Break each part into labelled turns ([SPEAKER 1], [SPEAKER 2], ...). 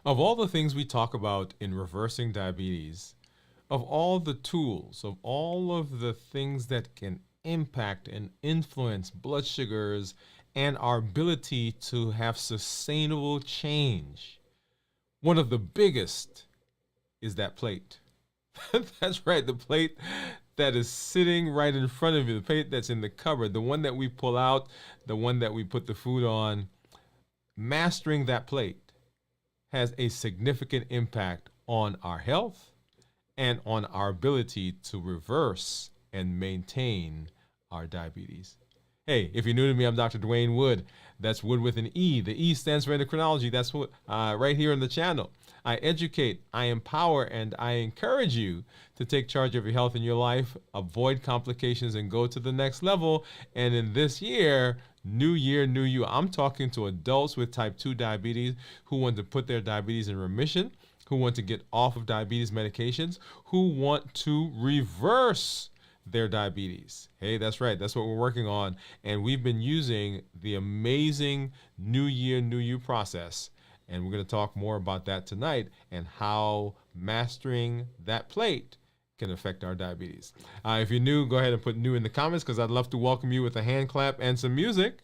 [SPEAKER 1] Of all the things we talk about in reversing diabetes, of all the tools, of all of the things that can impact and influence blood sugars and our ability to have sustainable change, one of the biggest is that plate. That's right, the plate that is sitting right in front of you, the plate that's in the cupboard, the one that we pull out, the one that we put the food on. Mastering that plate has a significant impact on our health and on our ability to reverse and maintain our diabetes. Hey, if you're new to me, I'm Dr. Dwain Woode. That's Wood with an E. The E stands for endocrinology. That's what right here on the channel. I educate, I empower, and I encourage you to take charge of your health and your life, avoid complications, and go to the next level. And in this year, new year, new you, I'm talking to adults with type 2 diabetes who want to put their diabetes in remission, who want to get off of diabetes medications, who want to reverse their diabetes. Hey, that's right. That's what we're working on. And we've been using the amazing New Year, New You process. And we're going to talk more about that tonight and how mastering that plate can affect our diabetes. If you're new, go ahead and put new in the comments because I'd love to welcome you with a hand clap and some music.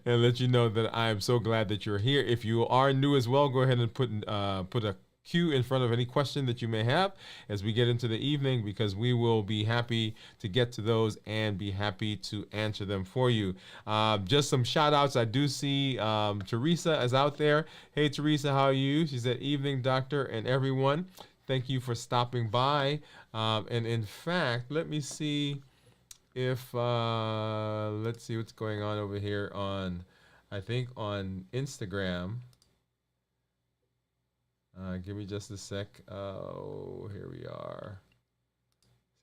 [SPEAKER 1] And let you know that I am so glad that you're here. If you are new as well, go ahead and put a Q in front of any question that you may have as we get into the evening, because we will be happy to get to those and be happy to answer them for you. Just some shout outs. I do see Teresa is out there. Hey, Teresa, how are you? She said, evening, doctor, and everyone. Thank you for stopping by. And in fact, let me see if, let's see what's going on over here on, I think on Instagram. Give me just a sec. Oh, here we are.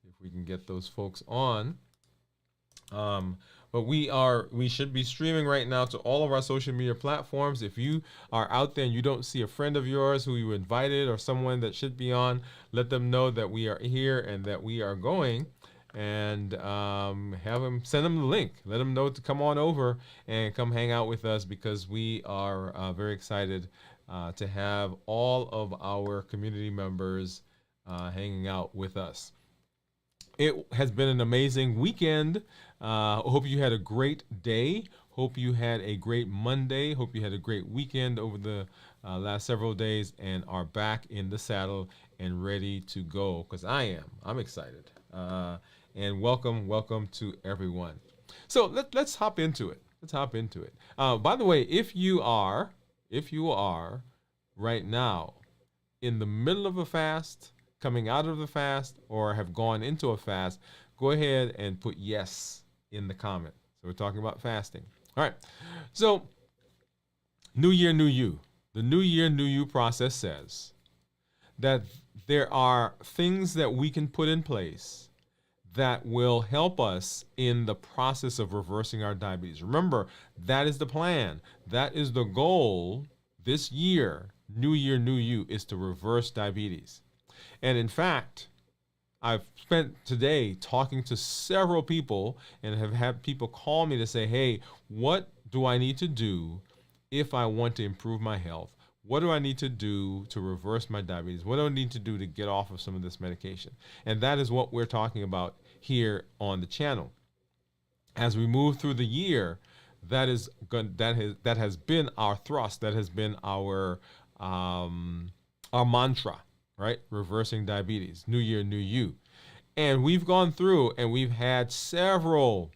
[SPEAKER 1] See if we can get those folks on. But we should be streaming right now to all of our social media platforms. If you are out there and you don't see a friend of yours who you invited or someone that should be on, let them know that we are here and that we are going. And send them the link. Let them know to come on over and come hang out with us, because we are very excited to have all of our community members hanging out with us. It has been an amazing weekend. Hope you had a great day. Hope you had a great Monday. Hope you had a great weekend over the last several days and are back in the saddle and ready to go, because I'm excited. And welcome to everyone. So let's hop into it. By the way, if you are right now in the middle of a fast, coming out of the fast, or have gone into a fast, go ahead and put yes in the comment. So we're talking about fasting. All right. So New Year, New You. The New Year, New You process says that there are things that we can put in place that will help us in the process of reversing our diabetes. Remember, that is the plan. That is the goal this year, New Year, New You, is to reverse diabetes. And in fact, I've spent today talking to several people and have had people call me to say, hey, what do I need to do if I want to improve my health? What do I need to do to reverse my diabetes? What do I need to do to get off of some of this medication? And that is what we're talking about here on the channel. As we move through the year, that has been our thrust. That has been our mantra, right? Reversing diabetes, New Year, New You. And we've gone through and we've had several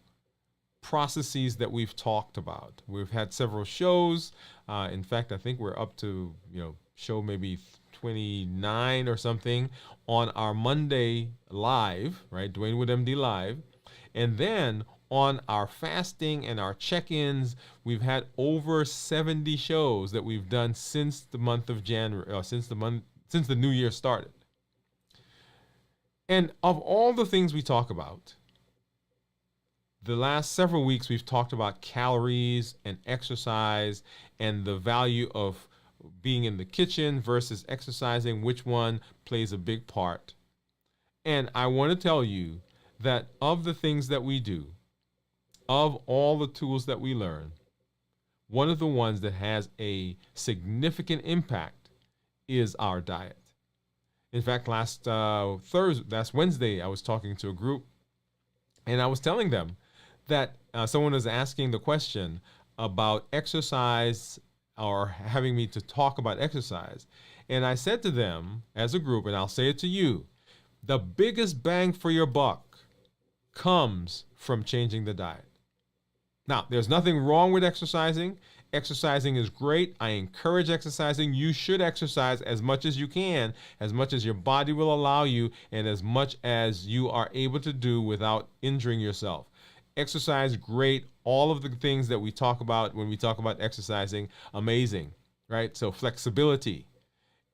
[SPEAKER 1] processes that we've talked about. We've had several shows. In fact, I think we're up to, show maybe 29 or something on our Monday live, right? Dwain Woode MD live. And then on our fasting and our check-ins, we've had over 70 shows that we've done since the month of January, since the new year started. And of all the things we talk about, the last several weeks we've talked about calories and exercise and the value of being in the kitchen versus exercising, which one plays a big part. And I want to tell you that of the things that we do, of all the tools that we learn, one of the ones that has a significant impact is our diet. In fact, last Wednesday, I was talking to a group, and I was telling them that someone was asking the question about exercise or having me to talk about exercise. And I said to them as a group, and I'll say it to you, the biggest bang for your buck comes from changing the diet. Now, there's nothing wrong with exercising. Exercising is great. I encourage exercising. You should exercise as much as you can, as much as your body will allow you, and as much as you are able to do without injuring yourself. Exercise, great. All of the things that we talk about when we talk about exercising, amazing, right? So flexibility,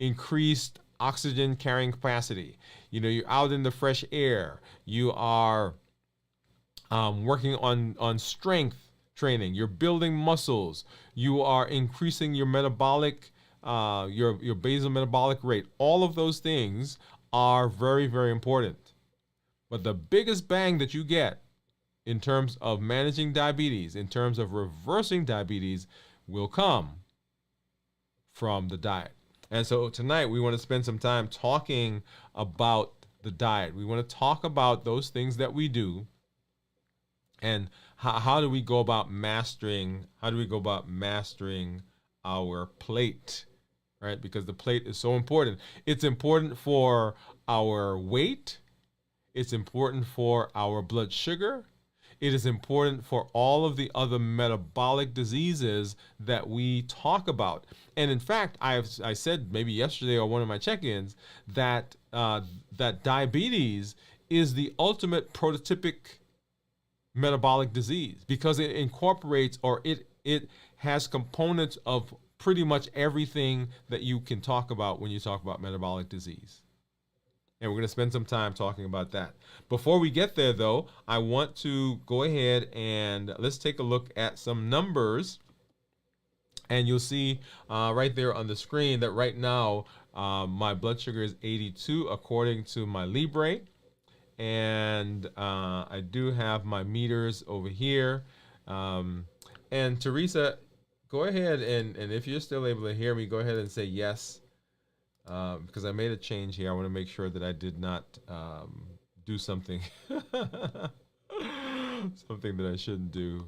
[SPEAKER 1] increased oxygen carrying capacity. You're out in the fresh air. You are working on strength training. You're building muscles. You are increasing your metabolic, your basal metabolic rate. All of those things are very, very important. But the biggest bang that you get in terms of managing diabetes, in terms of reversing diabetes, will come from the diet. And so tonight we want to spend some time talking about the diet. We want to talk about those things that we do, and how do we go about mastering our plate, right? Because the plate is so important. It's important for our weight. It's important for our blood sugar. It is important for all of the other metabolic diseases that we talk about. And in fact, I said maybe yesterday or one of my check-ins that that diabetes is the ultimate prototypic metabolic disease, because it incorporates, or it has components of pretty much everything that you can talk about when you talk about metabolic disease. And we're going to spend some time talking about that. Before we get there, though, I want to go ahead and let's take a look at some numbers. And you'll see right there on the screen that right now my blood sugar is 82 according to my Libre. And I do have my meters over here. And Teresa, go ahead and if you're still able to hear me, go ahead and say yes. Because I made a change here. I want to make sure that I did not do something something that I shouldn't do.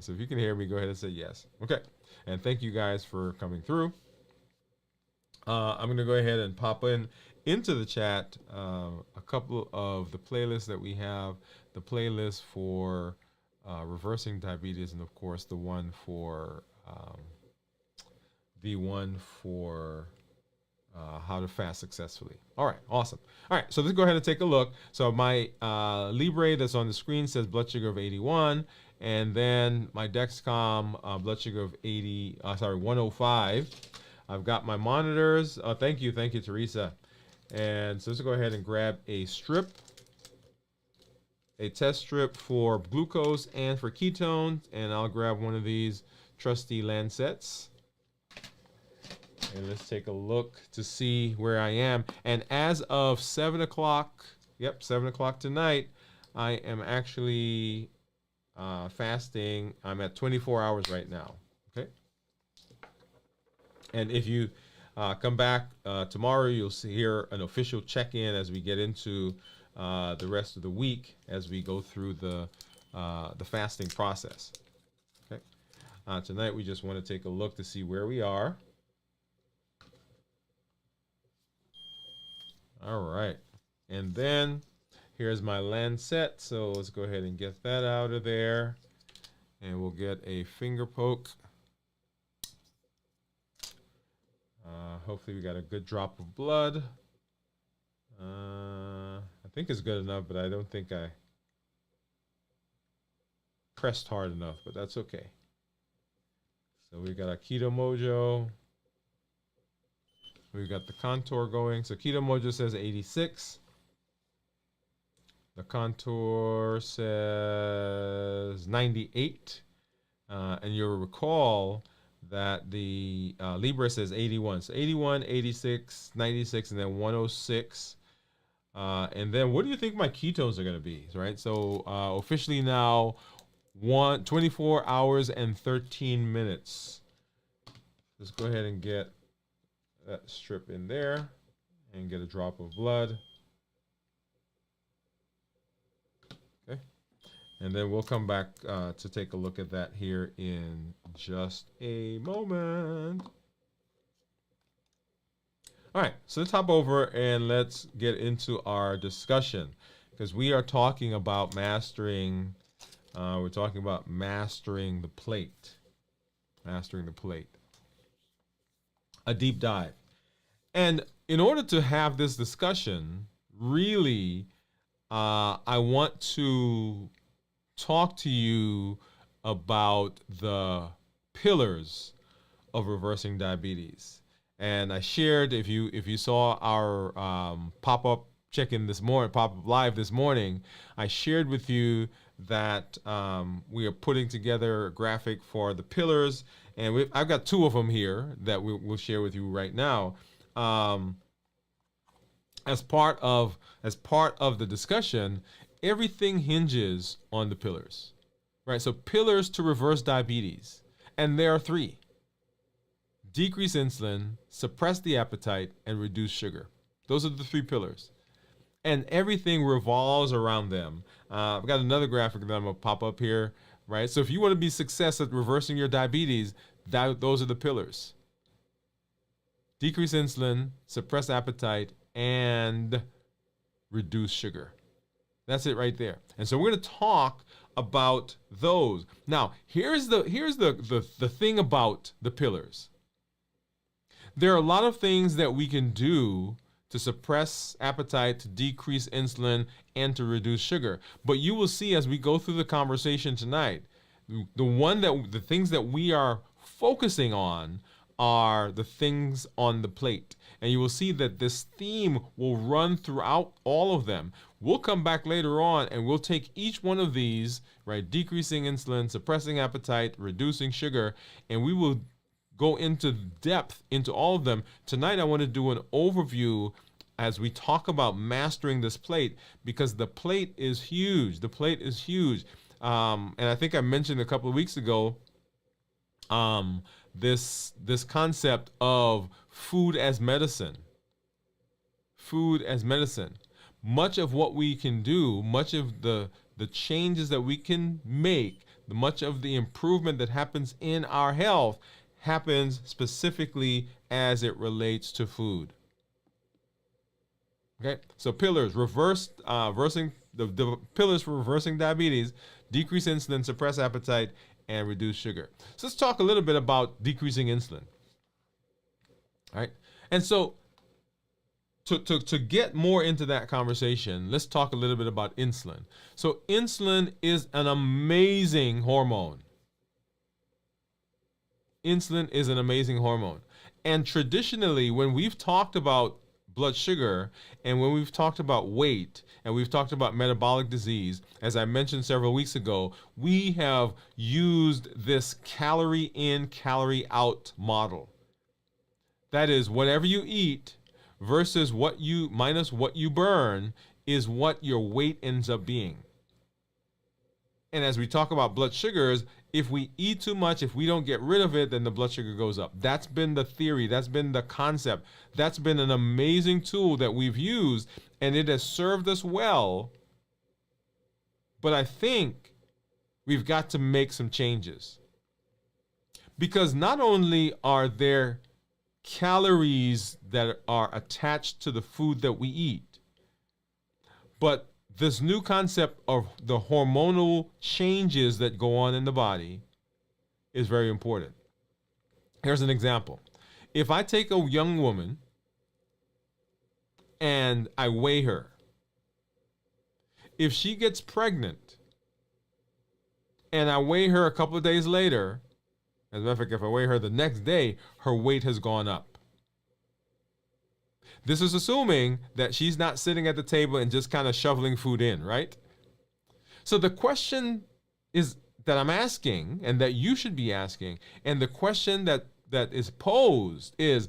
[SPEAKER 1] So if you can hear me, go ahead and say yes. Okay. And thank you guys for coming through. I'm going to go ahead and pop into the chat a couple of the playlists that we have. The playlist for reversing diabetes, and of course the one for how to fast successfully. All right, awesome. All right, so let's go ahead and take a look. So my Libre that's on the screen says blood sugar of 81, and then my Dexcom blood sugar of 105. I've got my monitors. Thank you, Teresa. And so let's go ahead and grab a test strip for glucose and for ketones, and I'll grab one of these trusty Lancets. And let's take a look to see where I am. And as of 7 o'clock, 7 o'clock tonight, I am actually fasting. I'm at 24 hours right now. Okay. And if you come back tomorrow, you'll hear an official check-in as we get into the rest of the week as we go through the fasting process. Okay. Tonight, we just want to take a look to see where we are. All right, and then here's my Lancet. So let's go ahead and get that out of there, and we'll get a finger poke. Hopefully we got a good drop of blood. I think it's good enough, but I don't think I pressed hard enough, but that's okay. So we got a Keto Mojo. We've got the contour going. So Keto Mojo says 86. The contour says 98. And you'll recall that the Libre says 81. So 81, 86, 96, and then 106. And then what do you think my ketones are going to be, right? So officially now, 24 hours and 13 minutes. Let's go ahead and get that strip in there and get a drop of blood. Okay. And then we'll come back to take a look at that here in just a moment. All right, so let's hop over and let's get into our discussion, because we are talking about mastering. We're talking about mastering the plate. Mastering the plate. A deep dive. And in order to have this discussion, really, I want to talk to you about the pillars of reversing diabetes. And I shared, if you saw our pop-up check-in this morning, pop-up live this morning, I shared with you that we are putting together a graphic for the pillars, and I've got two of them here that we'll share with you right now. As part of the discussion, everything hinges on the pillars, right? So pillars to reverse diabetes, and there are three: decrease insulin, suppress the appetite, and reduce sugar. Those are the three pillars, and everything revolves around them. I've got another graphic that I'm gonna pop up here, right? So if you want to be success at reversing your diabetes, those are the pillars: decrease insulin, suppress appetite, and reduce sugar. That's it right there. And so we're going to talk about those. Now, here's the thing about the pillars. There are a lot of things that we can do to suppress appetite, to decrease insulin, and to reduce sugar. But you will see as we go through the conversation tonight, the things that we are focusing on are the things on the plate. And you will see that this theme will run throughout all of them. We'll come back later on and we'll take each one of these, right? Decreasing insulin, suppressing appetite, reducing sugar, and we will go into depth into all of them. Tonight I want to do an overview as we talk about mastering this plate, because the plate is huge. The plate is huge. And I think I mentioned a couple of weeks ago this concept of food as medicine. Food as medicine. Much of what we can do, much of the changes that we can make, much of the improvement that happens in our health happens specifically as it relates to food. Okay, so pillars, reversing the pillars for reversing diabetes: decrease insulin, suppress appetite, and reduce sugar. So let's talk a little bit about decreasing insulin. All right, and so to get more into that conversation, let's talk a little bit about insulin. So insulin is an amazing hormone. Insulin is an amazing hormone. And traditionally, when we've talked about blood sugar, and when we've talked about weight, and we've talked about metabolic disease, as I mentioned several weeks ago, we have used this calorie in, calorie out model. That is, whatever you eat versus what you minus what you burn is what your weight ends up being. And as we talk about blood sugars, if we eat too much, if we don't get rid of it, then the blood sugar goes up. That's been the theory. That's been the concept. That's been an amazing tool that we've used, and it has served us well. But I think we've got to make some changes. Because not only are there calories that are attached to the food that we eat, but this new concept of the hormonal changes that go on in the body is very important. Here's an example. If I take a young woman and I weigh her, if she gets pregnant and I weigh her a couple of days later, as a matter of fact, if I weigh her the next day, her weight has gone up. This is assuming that she's not sitting at the table and just kind of shoveling food in, right? So the question is that I'm asking, and that you should be asking, and the question that is posed is,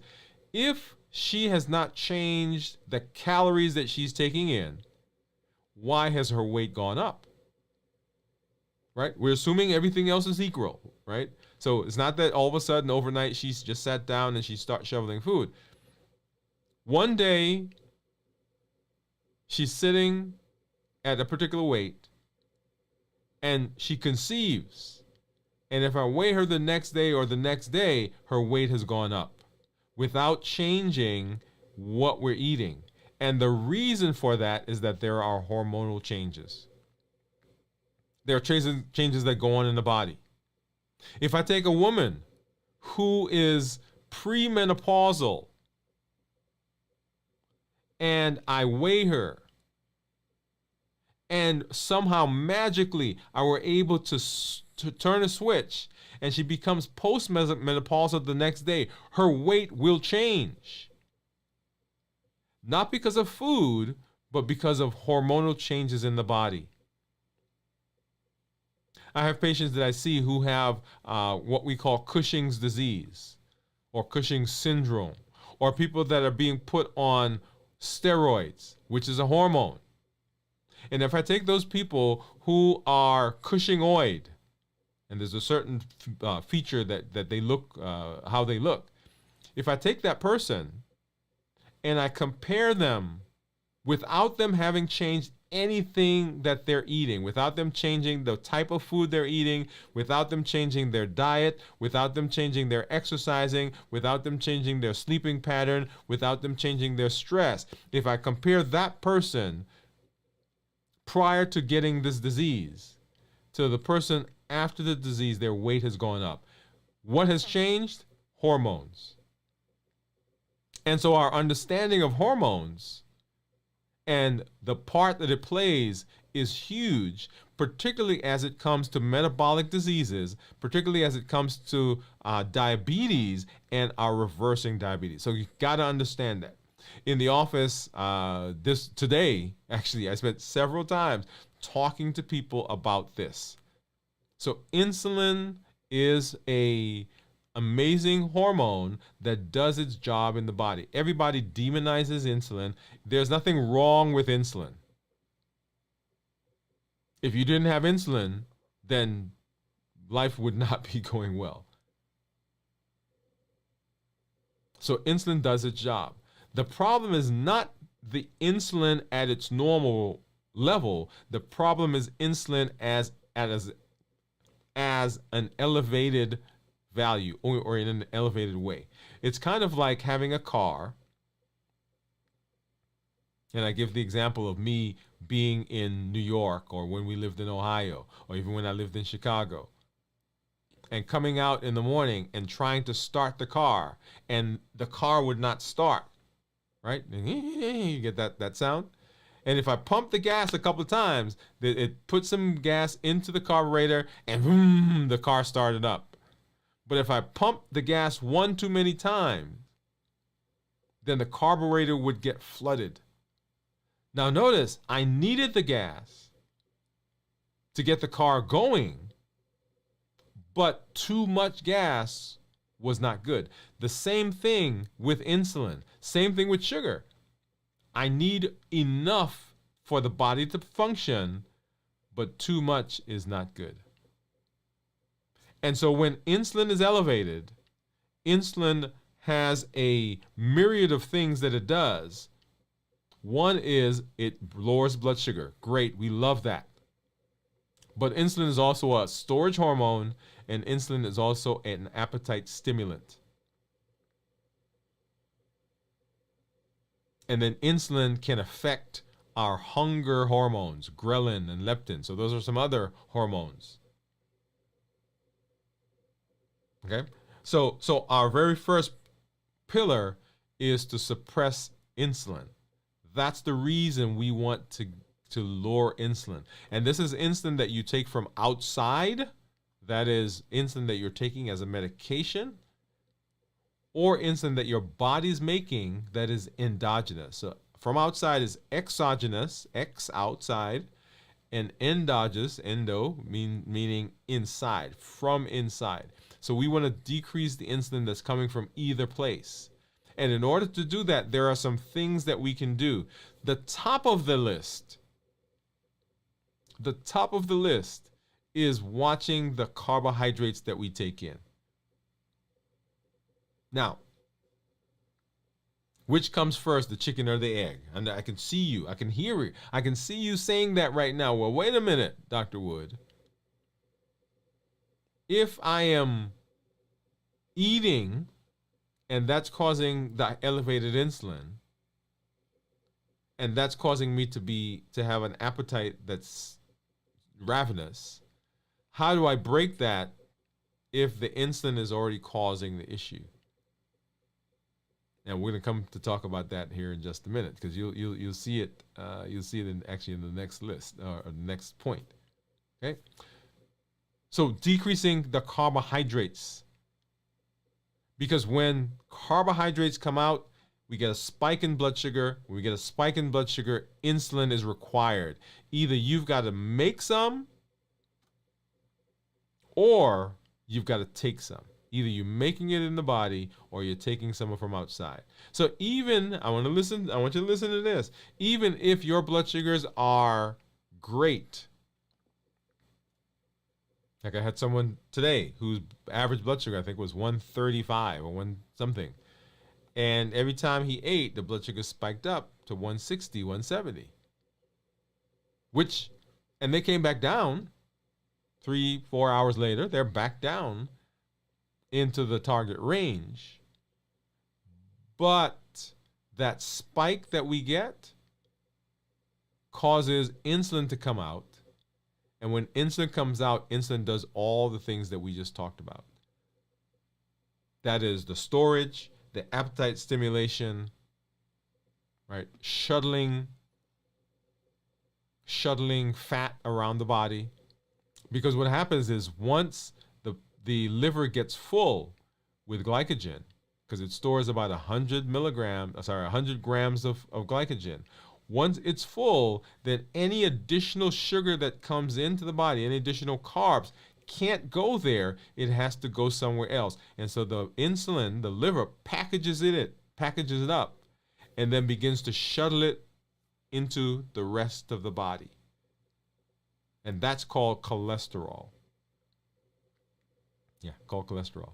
[SPEAKER 1] if she has not changed the calories that she's taking in, why has her weight gone up? right? We're assuming everything else is equal, right? So it's not that all of a sudden overnight she's just sat down and she starts shoveling food. One day she's sitting at a particular weight and she conceives. And if I weigh her the next day or the next day, her weight has gone up without changing what we're eating. And the reason for that is that there are hormonal changes. There are changes that go on in the body. If I take a woman who is premenopausal and I weigh her, and somehow magically I were able to turn a switch and she becomes postmenopausal the next day, her weight will change. Not because of food, but because of hormonal changes in the body. I have patients that I see who have what we call Cushing's disease or Cushing's syndrome, or people that are being put on steroids, which is a hormone. And if I take those people who are Cushingoid, and there's a certain feature that they look, how they look. If I take that person and I compare them without them having changed anything that they're eating, without them changing the type of food they're eating, without them changing their diet, without them changing their exercising, without them changing their sleeping pattern, without them changing their stress, if I compare that person prior to getting this disease to the person after the disease, their weight has gone up. What has changed? Hormones. And so our understanding of hormones and the part that it plays is huge, particularly as it comes to metabolic diseases, particularly as it comes to diabetes and our reversing diabetes. So you've got to understand that. In the office today, actually, I spent several times talking to people about this. So insulin is a amazing hormone that does its job in the body. Everybody demonizes insulin. There's nothing wrong with insulin. If you didn't have insulin, then life would not be going well. So insulin does its job. The problem is not the insulin at its normal level. The problem is insulin as an elevated value or in an elevated way. It's kind of like having a car. And I give the example of me being in New York, or when we lived in Ohio, or even when I lived in Chicago, and coming out in the morning and trying to start the car, and the car would not start. Right? You get that sound? And if I pump the gas a couple of times, it puts some gas into the carburetor and boom, the car started up. But if I pump the gas one too many times, then the carburetor would get flooded. Now notice, I needed the gas to get the car going, but too much gas was not good. The same thing with insulin. Same thing with sugar. I need enough for the body to function, but too much is not good. And so when insulin is elevated, insulin has a myriad of things that it does. One is it lowers blood sugar. Great, we love that. But insulin is also a storage hormone, and insulin is also an appetite stimulant. And then insulin can affect our hunger hormones, ghrelin and leptin. So those are some other hormones. Okay? So our very first pillar is to suppress insulin. That's the reason we want to lower insulin. And this is insulin that you take from outside. That is insulin that you're taking as a medication, or insulin that your body's making that is endogenous. So from outside is exogenous, ex outside, and endogenous, endo, meaning inside, from inside. So we want to decrease the insulin that's coming from either place. And in order to do that, there are some things that we can do. The top of the list is watching the carbohydrates that we take in. Now, which comes first, the chicken or the egg? And I can see you. I can hear you. I can see you saying that right now. Well, wait a minute, Dr. Woode. If I am eating and that's causing the elevated insulin, and that's causing me to have an appetite that's ravenous, how do I break that if the insulin is already causing the issue? And we're going to come to talk about that here in just a minute, because you'll see it in the next list or the next point. Okay, so decreasing the carbohydrates, because when carbohydrates come out, we get a spike in blood sugar. When we get a spike in blood sugar, insulin is required. Either you've got to make some, or you've got to take some. Either you're making it in the body or you're taking some from outside. So even, I want you to listen to this. Even if your blood sugars are great, like I had someone today whose average blood sugar I think was 135 or one something. And every time he ate, the blood sugar spiked up to 160, 170. And they came back down 3-4 hours later. They're back down into the target range. But that spike that we get causes insulin to come out. And when insulin comes out, insulin does all the things that we just talked about. That is the storage, the appetite stimulation, right? Shuttling fat around the body. Because what happens is once the liver gets full with glycogen, because it stores about 100 grams of glycogen. Once it's full, then any additional sugar that comes into the body, any additional carbs, can't go there. It has to go somewhere else. And so the insulin, the liver, packages it up, and then begins to shuttle it into the rest of the body. And that's called cholesterol. Yeah, called cholesterol.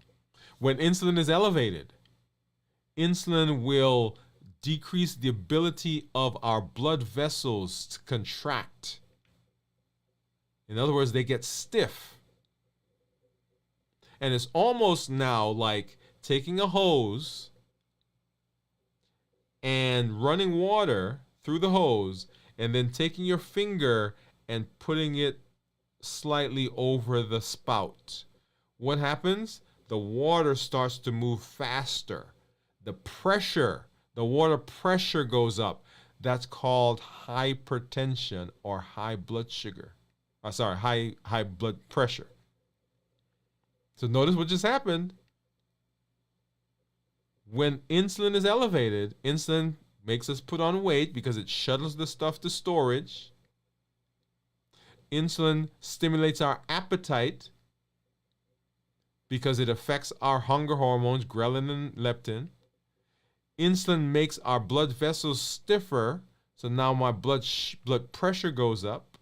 [SPEAKER 1] When insulin is elevated, insulin will decrease the ability of our blood vessels to contract. In other words, they get stiff. And it's almost now like taking a hose and running water through the hose and then taking your finger and putting it slightly over the spout. What happens? The water starts to move faster. The water pressure goes up. That's called hypertension or high blood sugar. High blood pressure. So notice what just happened. When insulin is elevated, insulin makes us put on weight because it shuttles the stuff to storage. Insulin stimulates our appetite because it affects our hunger hormones, ghrelin and leptin. Insulin makes our blood vessels stiffer, so now my blood pressure goes up,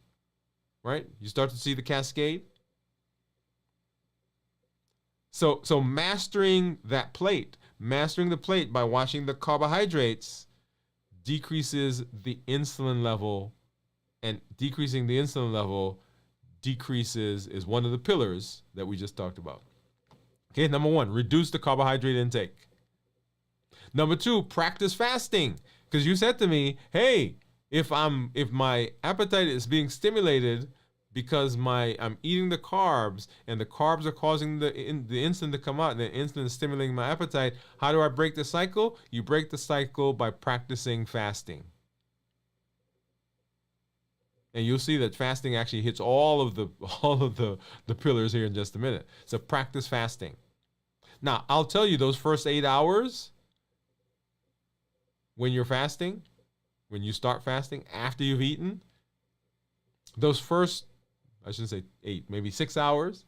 [SPEAKER 1] right? You start to see the cascade. So mastering the plate by watching the carbohydrates decreases the insulin level, and decreasing the insulin level is one of the pillars that we just talked about. Okay, number 1, reduce the carbohydrate intake. Number 2, practice fasting. Because you said to me, hey, if my appetite is being stimulated because I'm eating the carbs and the carbs are causing the insulin to come out and the insulin is stimulating my appetite, how do I break the cycle? You break the cycle by practicing fasting. And you'll see that fasting actually hits all of the pillars here in just a minute. So practice fasting. Now, I'll tell you, those first 8 hours when you're fasting, when you start fasting after you've eaten, those first, I shouldn't say 8, maybe 6 hours,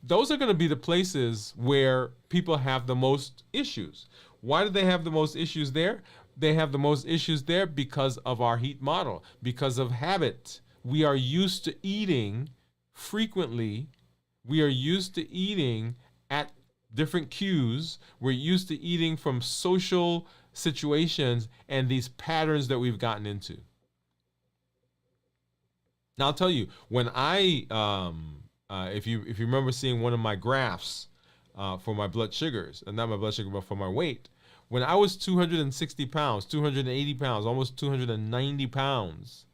[SPEAKER 1] those are going to be the places where people have the most issues. Why do they have the most issues there? They have the most issues there because of our heat model, because of habit. We are used to eating frequently we are used to eating at different cues. We're used to eating from social situations and these patterns that we've gotten into. Now I'll tell you, when if you remember seeing one of my graphs for my blood sugars, and not my blood sugar, but for my weight, when I was 260 pounds, 280 pounds, almost 290 pounds,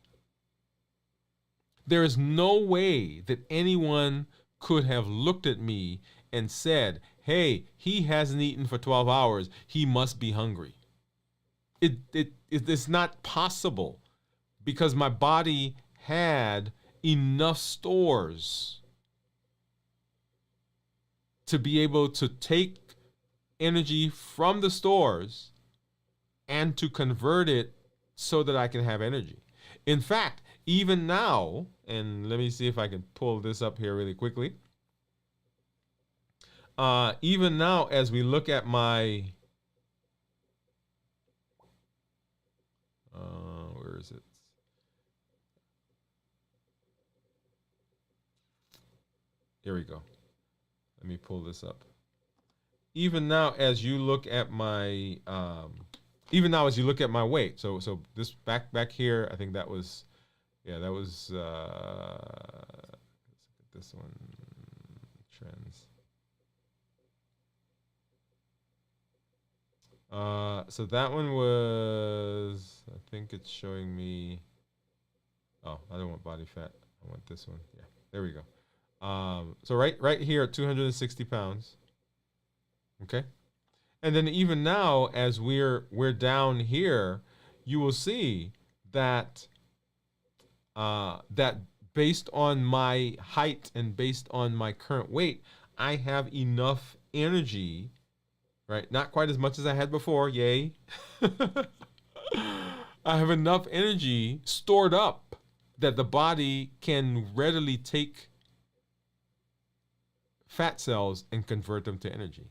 [SPEAKER 1] there is no way that anyone could have looked at me and said, hey, he hasn't eaten for 12 hours. He must be hungry. It's not possible, because my body had enough stores to be able to take energy from the stores and to convert it so that I can have energy. In fact, even now, and let me see if I can pull this up here really quickly. Even now, as we look at my, where is it? Here we go. Let me pull this up. Even now, as you look at my, weight. So this back here, I think that was, yeah, that was. Let's look at this one. Trends. So that one was, I think it's showing me. Oh, I don't want body fat. I want this one. Yeah, there we go. So right here at 260 pounds. Okay. And then even now, as we're down here, you will see that that based on my height and based on my current weight, I have enough energy, right? Not quite as much as I had before, yay. I have enough energy stored up that the body can readily take fat cells and convert them to energy.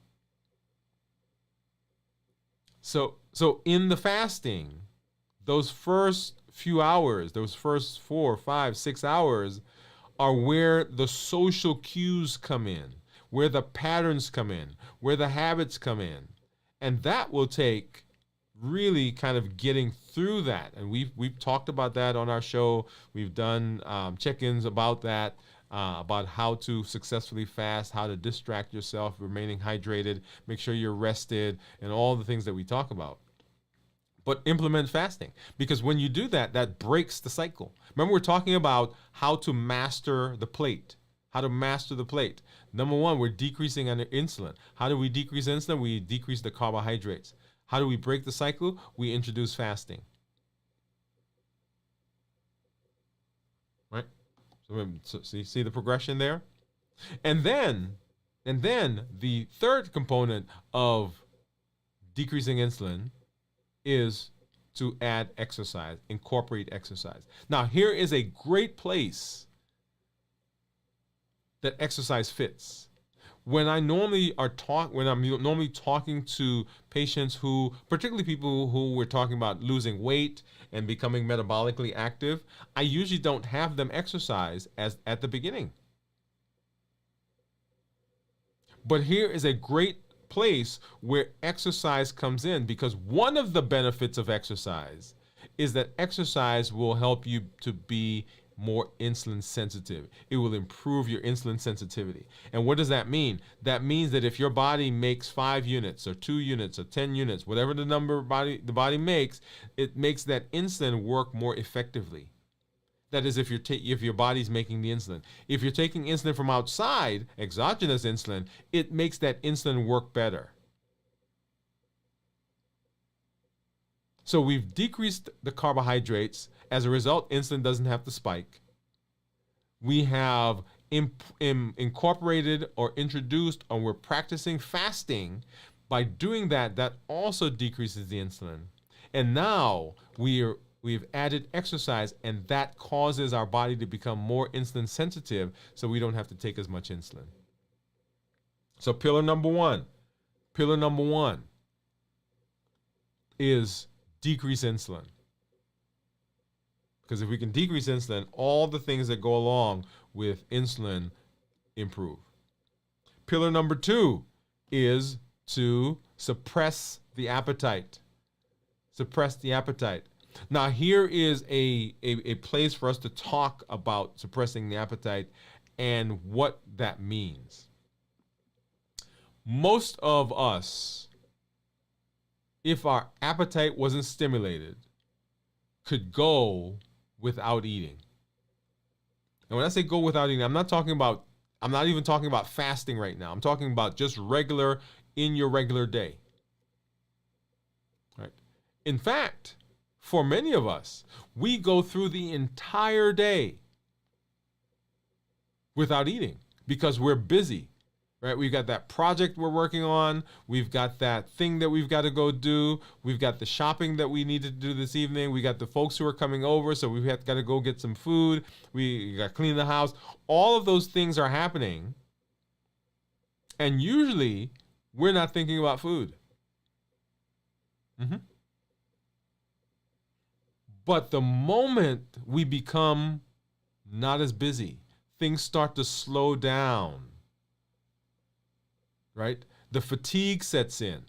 [SPEAKER 1] So in the fasting, those first few hours, those first 4, 5, 6 hours are where the social cues come in, where the patterns come in, where the habits come in. And that will take really kind of getting through that. And we've talked about that on our show. We've done check-ins about that. About how to successfully fast, how to distract yourself, remaining hydrated, make sure you're rested, and all the things that we talk about. But implement fasting, because when you do that, that breaks the cycle. Remember, we're talking about how to master the plate. How to master the plate. Number one, we're decreasing on insulin. How do we decrease insulin? We decrease the carbohydrates. How do we break the cycle? We introduce fasting. Right? So see the progression there? And then the third component of decreasing insulin is to add exercise, incorporate exercise. Now, here is a great place that exercise fits. When I'm normally talking to patients who, particularly people who we're talking about losing weight and becoming metabolically active, I usually don't have them exercise as at the beginning. But here is a great place where exercise comes in, because one of the benefits of exercise is that exercise will help you to be more insulin sensitive. It will improve your insulin sensitivity. And what does that mean? That means that if your body makes 5 units or 2 units or 10 units, whatever the number the body makes, it makes that insulin work more effectively. That is, if your body's making the insulin. If you're taking insulin from outside, exogenous insulin, it makes that insulin work better. So we've decreased the carbohydrates. As a result, insulin doesn't have to spike. We have incorporated or introduced, or we're practicing fasting. By doing that, that also decreases the insulin. And now we've added exercise, and that causes our body to become more insulin sensitive, so we don't have to take as much insulin. So pillar number one is decrease insulin. Because if we can decrease insulin, all the things that go along with insulin improve. Pillar number 2 is to suppress the appetite. Suppress the appetite. Now, here is a place for us to talk about suppressing the appetite and what that means. Most of us, if our appetite wasn't stimulated, could go without eating. And when I say go without eating, I'm not even talking about fasting right now. I'm talking about just regular, in your regular day. Right? In fact, for many of us, we go through the entire day without eating because we're busy. Right? We've got that project we're working on. We've got that thing that we've got to go do. We've got the shopping that we need to do this evening. We got the folks who are coming over, so we've got to go get some food. We got to clean the house. All of those things are happening. And usually, we're not thinking about food. But the moment we become not as busy, things start to slow down. Right? The fatigue sets in.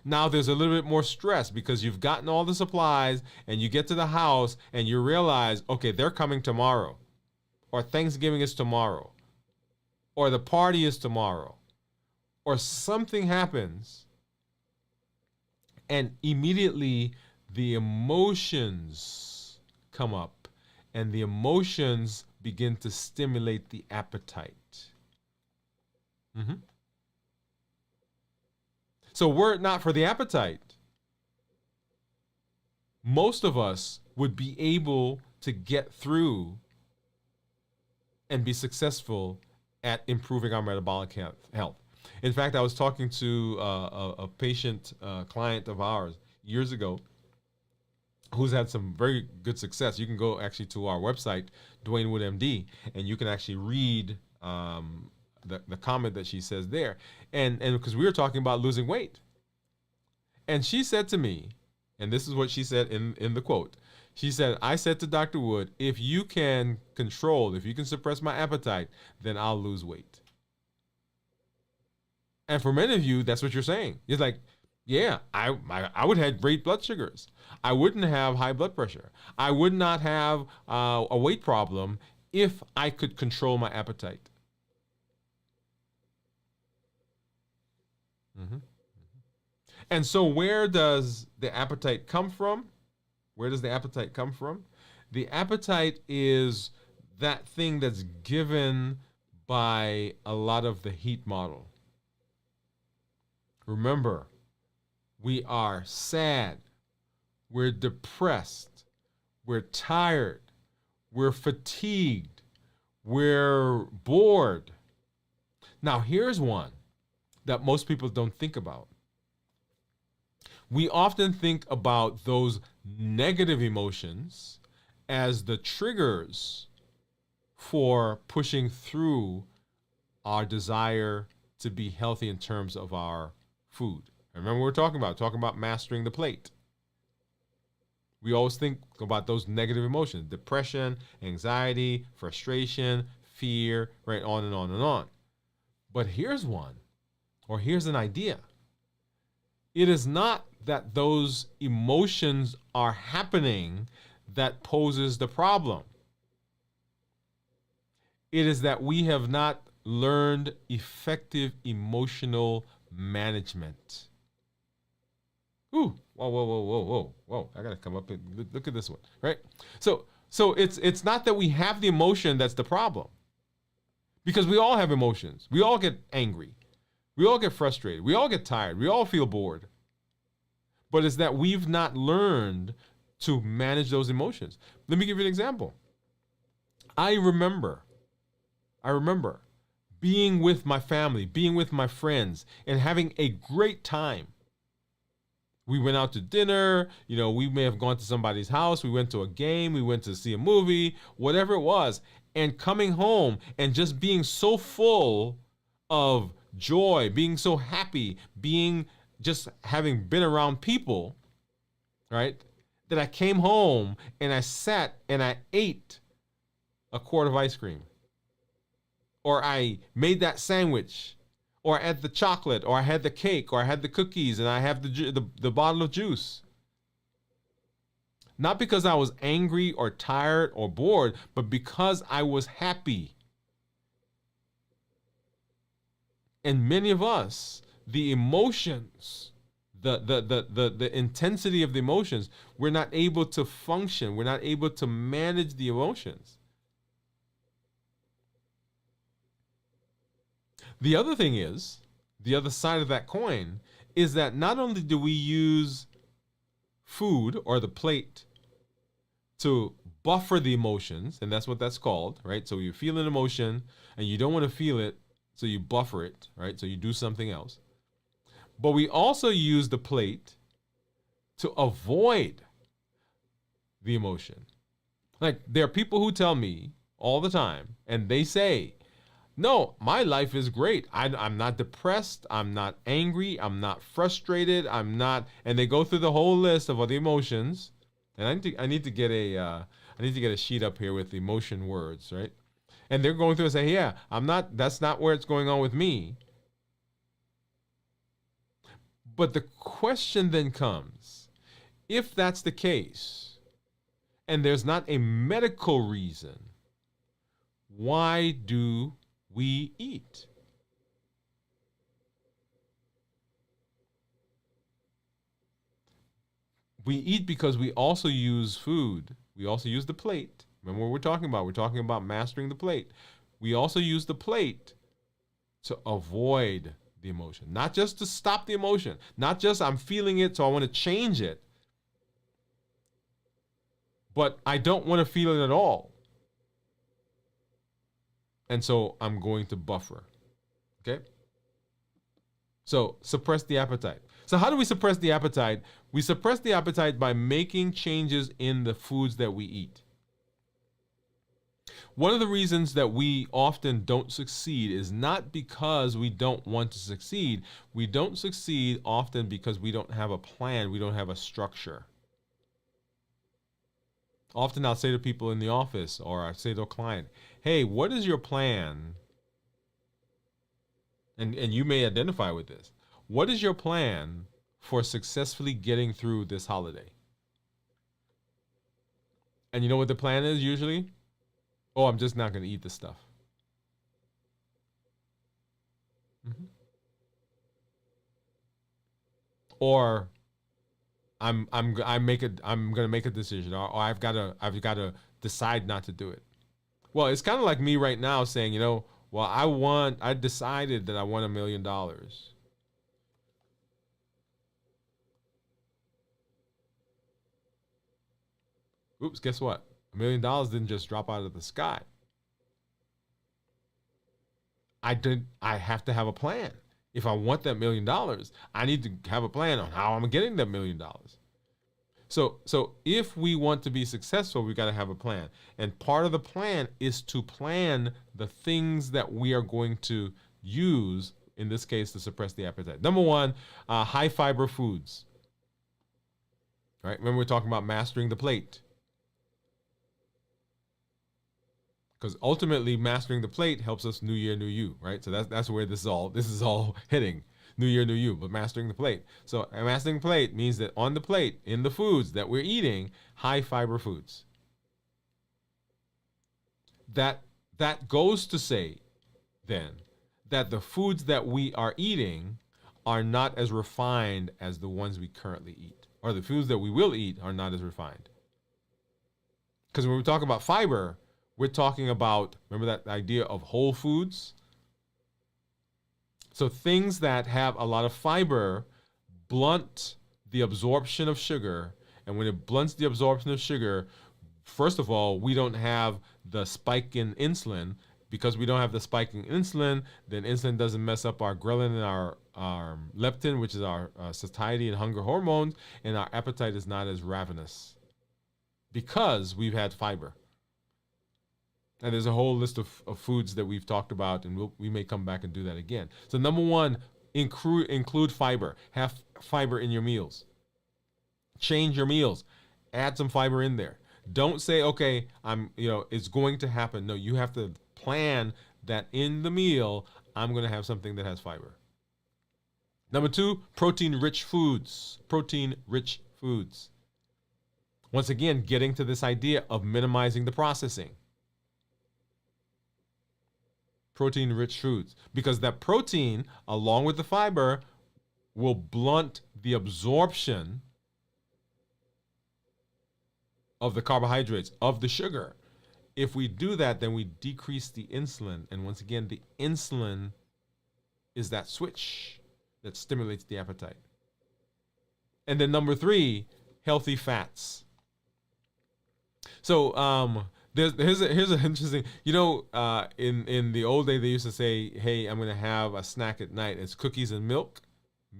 [SPEAKER 1] Now there's a little bit more stress because you've gotten all the supplies and you get to the house and you realize, okay, they're coming tomorrow, or Thanksgiving is tomorrow, or the party is tomorrow, or something happens, and immediately the emotions come up and the emotions begin to stimulate the appetite. So were it not for the appetite, most of us would be able to get through and be successful at improving our metabolic health. In fact, I was talking to a patient client of ours years ago who's had some very good success. You can go actually to our website, Dwain Woode MD, and you can actually read the comment that she says there. And because we were talking about losing weight. And she said to me, and this is what she said in the quote, she said, I said to Dr. Woode, if you can suppress my appetite, then I'll lose weight. And for many of you, that's what you're saying. It's like, yeah, I would have great blood sugars. I wouldn't have high blood pressure. I would not have a weight problem if I could control my appetite. And so where does the appetite come from? Where does the appetite come from? The appetite is that thing that's given by a lot of the heat model. Remember, we are sad, we're depressed, we're tired, we're fatigued, we're bored. Now, here's one that most people don't think about. We often think about those negative emotions as the triggers for pushing through our desire to be healthy in terms of our food. Remember what we're talking about mastering the plate. We always think about those negative emotions: depression, anxiety, frustration, fear, right, on and on and on. But here's an idea. It is not that those emotions are happening that poses the problem. It is that we have not learned effective emotional management. Ooh, whoa. I gotta come up and look at this one, right? So it's not that we have the emotion that's the problem. Because we all have emotions. We all get angry. We all get frustrated. We all get tired. We all feel bored. But it's that we've not learned to manage those emotions. Let me give you an example. I remember being with my family, being with my friends, and having a great time. We went out to dinner, we may have gone to somebody's house, we went to a game, we went to see a movie, whatever it was, and coming home and just being so full of joy, being so happy, just having been around people, right? That I came home and I sat and I ate a quart of ice cream, or I made that sandwich, or I had the chocolate, or I had the cake, or I had the cookies, and I have the bottle of juice. Not because I was angry or tired or bored, but because I was happy. And many of us, the emotions, the intensity of the emotions, we're not able to function. We're not able to manage the emotions. The other thing is, the other side of that coin is that not only do we use food or the plate to buffer the emotions, and that's what that's called, right? So you feel an emotion and you don't want to feel it, so you buffer it, right? So you do something else. But we also use the plate to avoid the emotion. Like, there are people who tell me all the time, and they say, no, my life is great. I'm not depressed. I'm not angry. I'm not frustrated. I'm not, and they go through the whole list of all the emotions. And I need to get a sheet up here with emotion words, right? And they're going through and say, yeah, that's not where it's going on with me. But the question then comes, if that's the case, and there's not a medical reason, why do we eat? We eat because we also use food. We also use the plate. Remember what we're talking about? We're talking about mastering the plate. We also use the plate to avoid the emotion, not just to stop the emotion, not just I'm feeling it, so I want to change it, but I don't want to feel it at all. And so I'm going to buffer. Okay? So suppress the appetite. So how do we suppress the appetite? We suppress the appetite by making changes in the foods that we eat. One of the reasons that we often don't succeed is not because we don't want to succeed. We don't succeed often because we don't have a plan. We don't have a structure. Often I'll say to people in the office, or I say to a client, hey, what is your plan? And you may identify with this. What is your plan for successfully getting through this holiday? And you know what the plan is usually? Oh, I'm just not going to eat this stuff. Mm-hmm. Or I'm going to make a decision, or I've got to decide not to do it. Well, it's kind of like me right now saying, well, I decided that I want $1 million. Oops, guess what? $1 million didn't just drop out of the sky. I have to have a plan. If I want that $1 million, I need to have a plan on how I'm getting that $1 million. So if we want to be successful, we got to have a plan. And part of the plan is to plan the things that we are going to use, in this case, to suppress the appetite. Number one, high fiber foods. Right? Remember, we're talking about mastering the plate. Because ultimately, mastering the plate helps us New Year, New You, right? So that's where this is all hitting. New Year, New You, but mastering the plate. So mastering the plate means that on the plate, in the foods that we're eating, high fiber foods. That goes to say, then, that the foods that we are eating are not as refined as the ones we currently eat, or the foods that we will eat are not as refined. Because when we talk about fiber, we're talking about, remember that idea of whole foods? So things that have a lot of fiber blunt the absorption of sugar. And when it blunts the absorption of sugar, first of all, we don't have the spike in insulin. Because we don't have the spike in insulin, then insulin doesn't mess up our ghrelin and our leptin, which is our satiety and hunger hormones, and our appetite is not as ravenous because we've had fiber. And there's a whole list of foods that we've talked about, and we may come back and do that again. So number one, include fiber. Have fiber in your meals. Change your meals. Add some fiber in there. Don't say, okay, it's going to happen. No, you have to plan that in the meal, I'm going to have something that has fiber. Number 2, protein-rich foods. Protein-rich foods. Once again, getting to this idea of minimizing the processing. Protein-rich foods. Because that protein, along with the fiber, will blunt the absorption of the carbohydrates, of the sugar. If we do that, then we decrease the insulin. And once again, the insulin is that switch that stimulates the appetite. And then number 3, healthy fats. So here's an interesting, in the old day, they used to say, hey, I'm going to have a snack at night. It's cookies and milk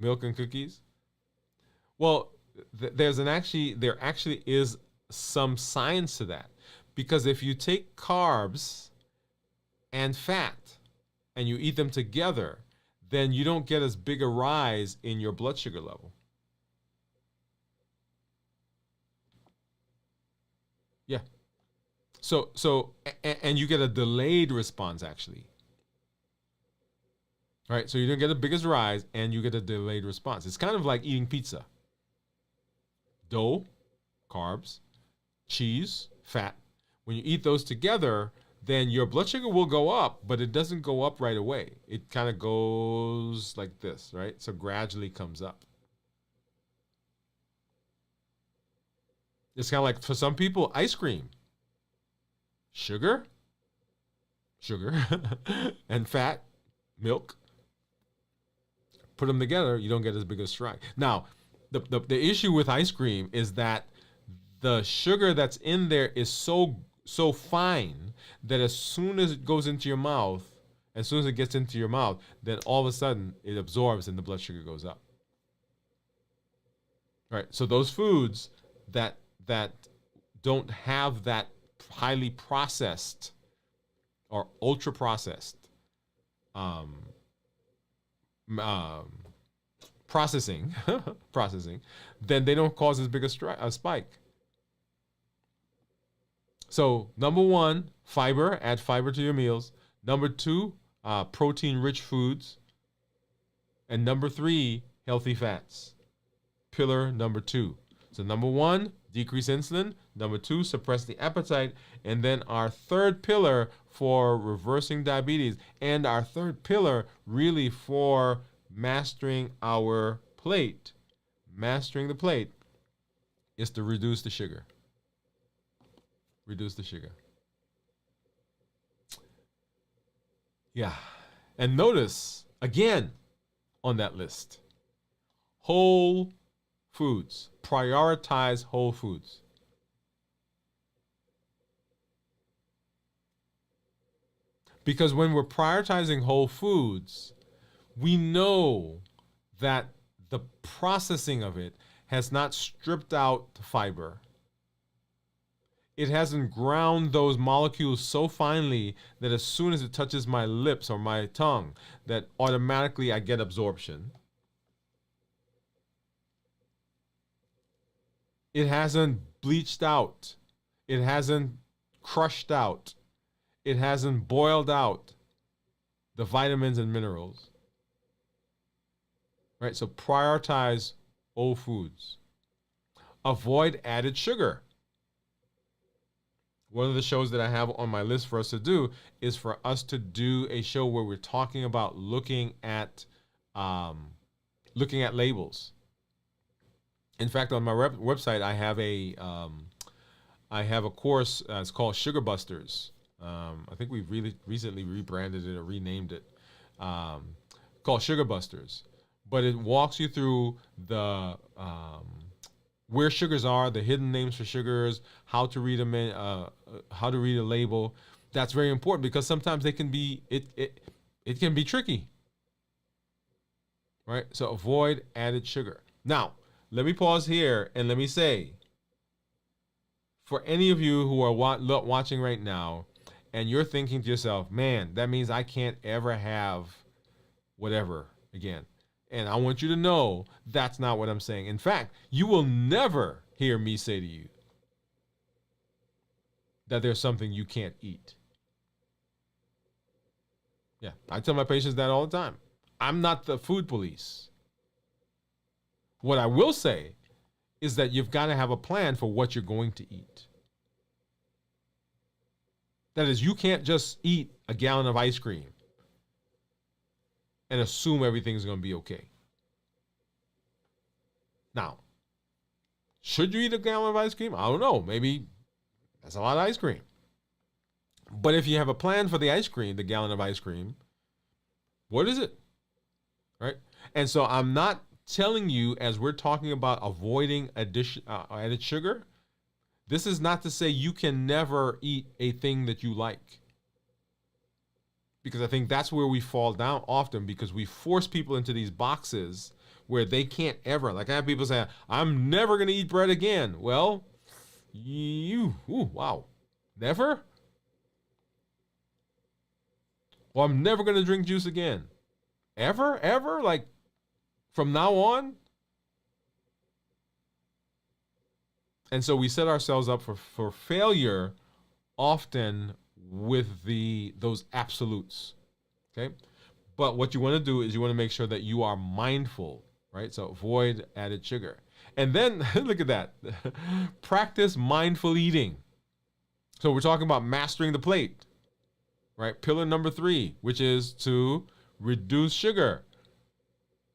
[SPEAKER 1] and cookies. Well, there actually is some science to that. Because if you take carbs and fat and you eat them together, then you don't get as big a rise in your blood sugar level. Yeah. So and you get a delayed response, actually. Right? So you don't get the biggest rise and you get a delayed response. It's kind of like eating pizza. Dough, carbs, cheese, fat. When you eat those together, then your blood sugar will go up, but it doesn't go up right away. It kind of goes like this, right? So gradually comes up. It's kind of like, for some people, ice cream. Sugar, and fat, milk. Put them together, you don't get as big a strike. Now, the issue with ice cream is that the sugar that's in there is so fine that as soon as it goes into your mouth, as soon as it gets into your mouth, then all of a sudden it absorbs and the blood sugar goes up. All right. So those foods that don't have that highly processed or ultra processed processing, then they don't cause as big a spike. So number 1, fiber. Add fiber to your meals. Number 2, protein-rich foods. And number 3, healthy fats. Pillar number 2. So number 1, decrease insulin. Number 2, suppress the appetite. And then our third pillar for reversing diabetes, and our third pillar really for mastering our plate, mastering the plate, is to reduce the sugar. Reduce the sugar. Yeah. And notice, again, on that list, whole foods. Prioritize whole foods. Because when we're prioritizing whole foods, we know that the processing of it has not stripped out the fiber. It hasn't ground those molecules so finely that as soon as it touches my lips or my tongue, that automatically I get absorption. It hasn't bleached out. It hasn't crushed out. It hasn't boiled out the vitamins and minerals. Right? So prioritize whole foods. Avoid added sugar. One of the shows that I have on my list for us to do is for us to do a show where we're talking about looking at labels. In fact, on my website, I have a course. It's called Sugar Busters. I think we've really recently rebranded it or renamed it. Called Sugar Busters, but it walks you through the where sugars are, the hidden names for sugars, how to read them, how to read a label. That's very important because sometimes they can be it can be tricky, right? So avoid added sugar. Now, let me pause here and let me say, for any of you who are watching right now, and you're thinking to yourself, man, that means I can't ever have whatever again. And I want you to know that's not what I'm saying. In fact, you will never hear me say to you, that there's something you can't eat. Yeah, I tell my patients that all the time. I'm not the food police. What I will say is that you've got to have a plan for what you're going to eat. That is, you can't just eat a gallon of ice cream and assume everything's going to be okay. Now, should you eat a gallon of ice cream? I don't know. Maybe that's a lot of ice cream. But if you have a plan for the ice cream, the gallon of ice cream, what is it? Right? And so I'm not telling you, as we're talking about avoiding added sugar, this is not to say you can never eat a thing that you like. Because I think that's where we fall down often, because we force people into these boxes where they can't ever. Like, I have people say, I'm never going to eat bread again. Well, wow. Never? Well, I'm never going to drink juice again. Ever? Like, from now on? And so we set ourselves up for failure often with those absolutes. Okay? But what you want to do is you want to make sure that you are mindful, right? So avoid added sugar. And then, look at that. Practice mindful eating. So we're talking about mastering the plate, right? Pillar number 3, which is to reduce sugar,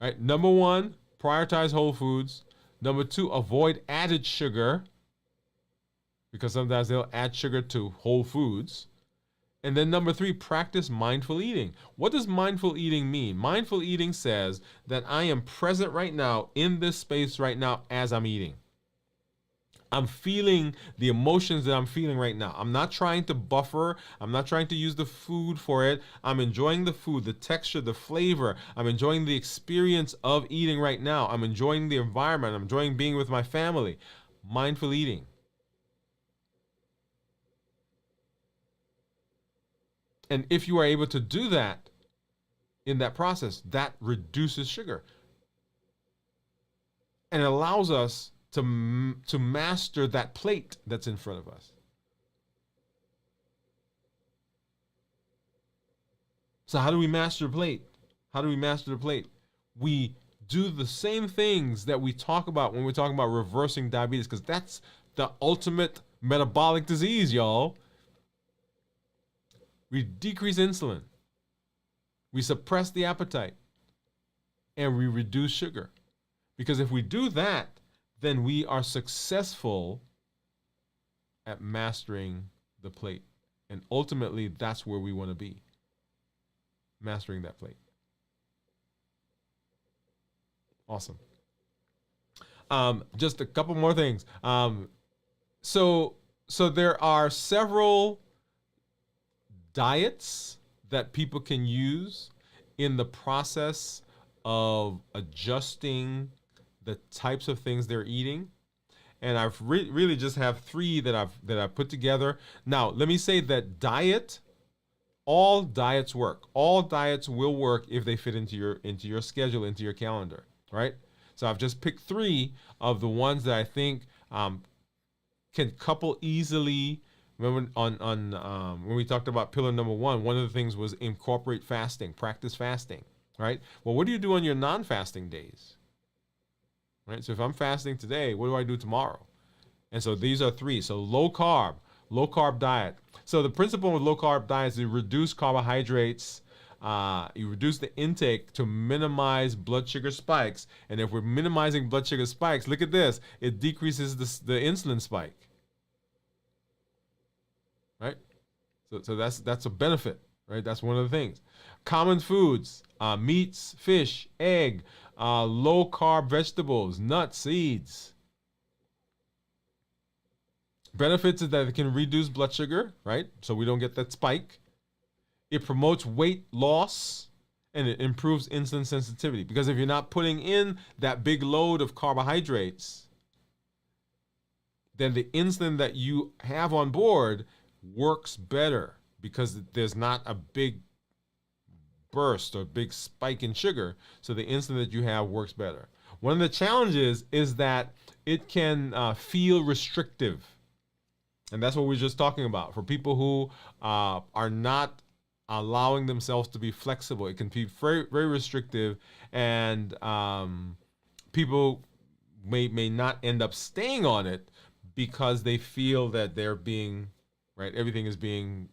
[SPEAKER 1] right? Number 1, prioritize whole foods. Number 2, avoid added sugar, because sometimes they'll add sugar to whole foods. And then number 3, practice mindful eating. What does mindful eating mean? Mindful eating says that I am present right now in this space right now as I'm eating. I'm feeling the emotions that I'm feeling right now. I'm not trying to buffer. I'm not trying to use the food for it. I'm enjoying the food, the texture, the flavor. I'm enjoying the experience of eating right now. I'm enjoying the environment. I'm enjoying being with my family. Mindful eating. And if you are able to do that in that process, that reduces sugar and allows us to master that plate that's in front of us. So how do we master the plate? How do we master the plate? We do the same things that we talk about when we're talking about reversing diabetes, because that's the ultimate metabolic disease, y'all. We decrease insulin, we suppress the appetite, and we reduce sugar. Because if we do that, then we are successful at mastering the plate. And ultimately, that's where we want to be, mastering that plate. Awesome. Just a couple more things. So there are several diets that people can use in the process of adjusting the types of things they're eating, and I've really just have 3 that I've put together. Now, let me say that all diets work. All diets will work if they fit into your schedule, into your calendar, right? So I've just picked 3 of the ones that I think can couple easily. Remember when we talked about pillar number 1, one of the things was incorporate fasting, practice fasting, right? Well, what do you do on your non-fasting days? Right? So if I'm fasting today, what do I do tomorrow? And so these are 3. So low carb diet. So the principle with low carb diet is you reduce carbohydrates, you reduce the intake to minimize blood sugar spikes. And if we're minimizing blood sugar spikes, look at this, it decreases the insulin spike. Right? So that's a benefit, right? That's one of the things. Common foods, meats, fish, egg, low carb vegetables, nuts, seeds. Benefits is that it can reduce blood sugar, right? So we don't get that spike. It promotes weight loss, and it improves insulin sensitivity. Because if you're not putting in that big load of carbohydrates, then the insulin that you have on board works better, because there's not a big burst or big spike in sugar, so the insulin that you have works better. One of the challenges is that it can feel restrictive. And that's what we're just talking about. For people who are not allowing themselves to be flexible, it can be very, very restrictive, and people may not end up staying on it because they feel that they're being, right, everything is being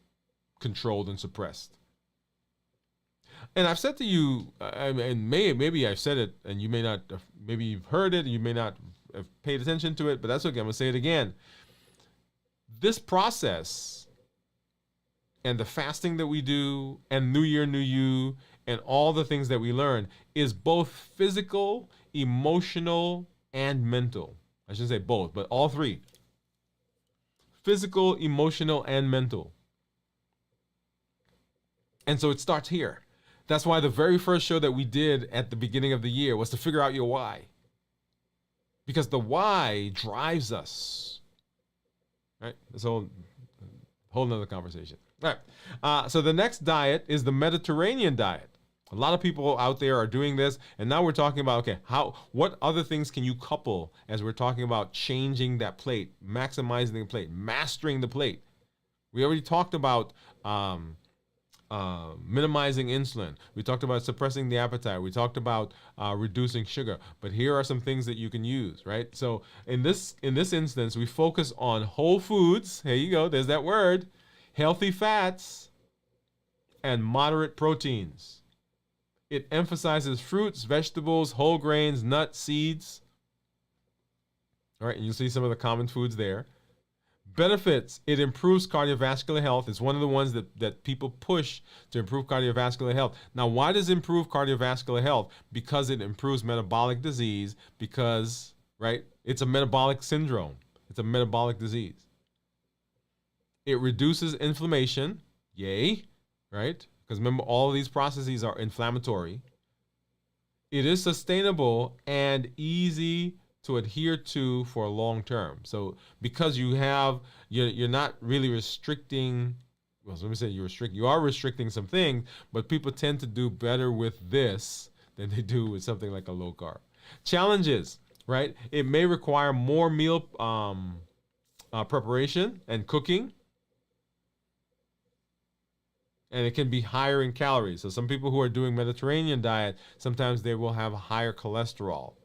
[SPEAKER 1] controlled and suppressed. And I've said to you, and maybe I've said it, and you may not, maybe you've heard it, and you may not have paid attention to it, but that's okay. I'm gonna say it again. This process and the fasting that we do, and New Year, New You, and all the things that we learn is both physical, emotional, and mental. I shouldn't say both, but all three: physical, emotional, and mental. And so it starts here. That's why the very first show that we did at the beginning of the year was to figure out your why. Because the why drives us. Right? That's a whole nother conversation. All right. So the next diet is the Mediterranean diet. A lot of people out there are doing this, and now we're talking about, okay, what other things can you couple as we're talking about changing that plate, maximizing the plate, mastering the plate. We already talked about minimizing insulin. We talked about suppressing the appetite. We talked about reducing sugar. But here are some things that you can use, right? So in this instance, we focus on whole foods. Here you go. There's that word. Healthy fats and moderate proteins. It emphasizes fruits, vegetables, whole grains, nuts, seeds. All right, and you'll see some of the common foods there. Benefits: it improves cardiovascular health. It's one of the ones that people push to improve cardiovascular health. Now, why does it improve cardiovascular health? Because it improves metabolic disease, because, right, it's a metabolic syndrome. It's a metabolic disease. It reduces inflammation. Yay, right? Because remember, all of these processes are inflammatory. It is sustainable and easy to adhere to for long term. So because you're not really restricting, well, let me say you are restricting some things, but people tend to do better with this than they do with something like a low carb. Challenges, right? It may require more meal preparation and cooking. And it can be higher in calories. So some people who are doing Mediterranean diet, sometimes they will have higher cholesterol.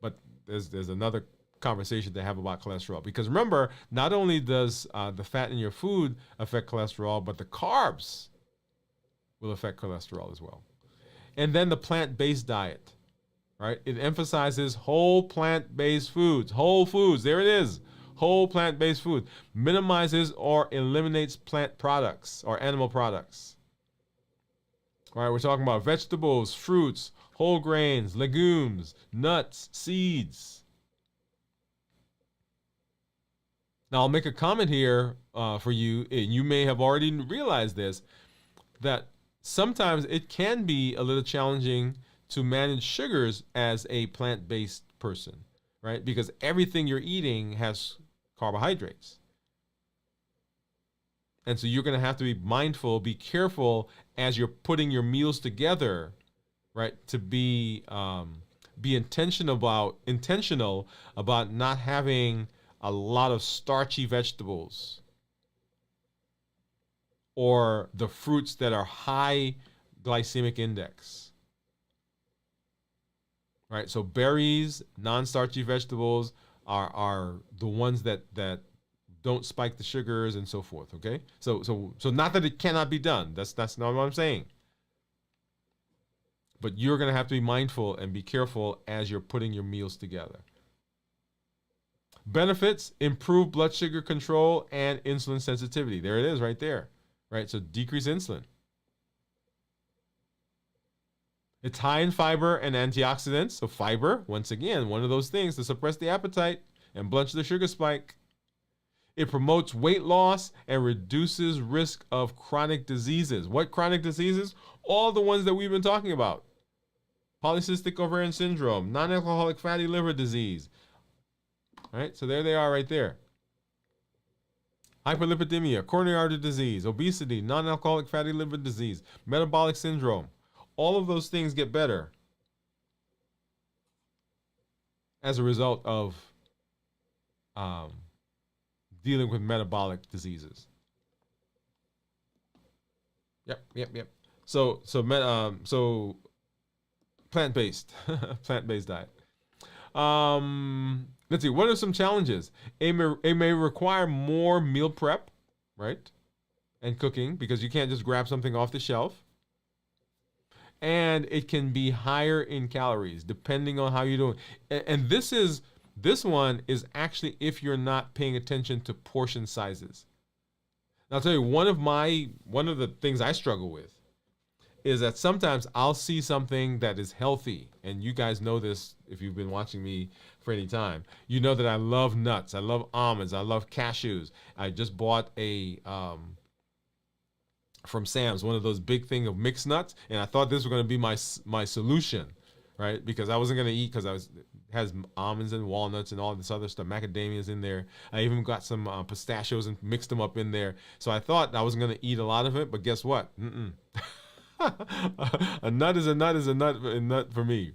[SPEAKER 1] But there's another conversation to have about cholesterol. Because remember, not only does the fat in your food affect cholesterol, but the carbs will affect cholesterol as well. And then the plant-based diet, right? It emphasizes whole plant-based foods. Whole foods, there it is. Whole plant-based food minimizes or eliminates plant products or animal products. All right, we're talking about vegetables, fruits, whole grains, legumes, nuts, seeds. Now, I'll make a comment here for you, and you may have already realized this, that sometimes it can be a little challenging to manage sugars as a plant-based person, right? Because everything you're eating has carbohydrates. And so you're going to have to be mindful, be careful as you're putting your meals together, right? To be intentional about not having a lot of starchy vegetables or the fruits that are high glycemic index. Right? So berries, non-starchy vegetables are the ones that don't spike the sugars and so forth. Okay, so not that it cannot be done. That's not what I'm saying. But you're going to have to be mindful and be careful as you're putting your meals together. Benefits: improve blood sugar control and insulin sensitivity. There it is, right there. Right, so decrease insulin. It's high in fiber and antioxidants. So fiber, once again, one of those things to suppress the appetite and blunt the sugar spike. It promotes weight loss and reduces risk of chronic diseases. What chronic diseases? All the ones that we've been talking about. Polycystic ovarian syndrome, non-alcoholic fatty liver disease. All right, so there they are right there. Hyperlipidemia, coronary artery disease, obesity, non-alcoholic fatty liver disease, metabolic syndrome. All of those things get better as a result of dealing with metabolic diseases. Yep. So plant-based, plant-based diet. Let's see. What are some challenges? It may require more meal prep, right, and cooking because you can't just grab something off the shelf. And it can be higher in calories depending on how you're doing. And this one is actually if you're not paying attention to portion sizes. Now, I'll tell you one of the things I struggle with is that sometimes I'll see something that is healthy, and you guys know this if you've been watching me for any time. You know that I love nuts, I love almonds, I love cashews. I just bought a from Sam's one of those big thing of mixed nuts, and I thought this was going to be my solution, right? Because I wasn't going to eat because it has almonds and walnuts and all this other stuff, macadamias in there. I even got some pistachios and mixed them up in there. So I thought I wasn't going to eat a lot of it, but guess what? A nut is a nut is a nut for me,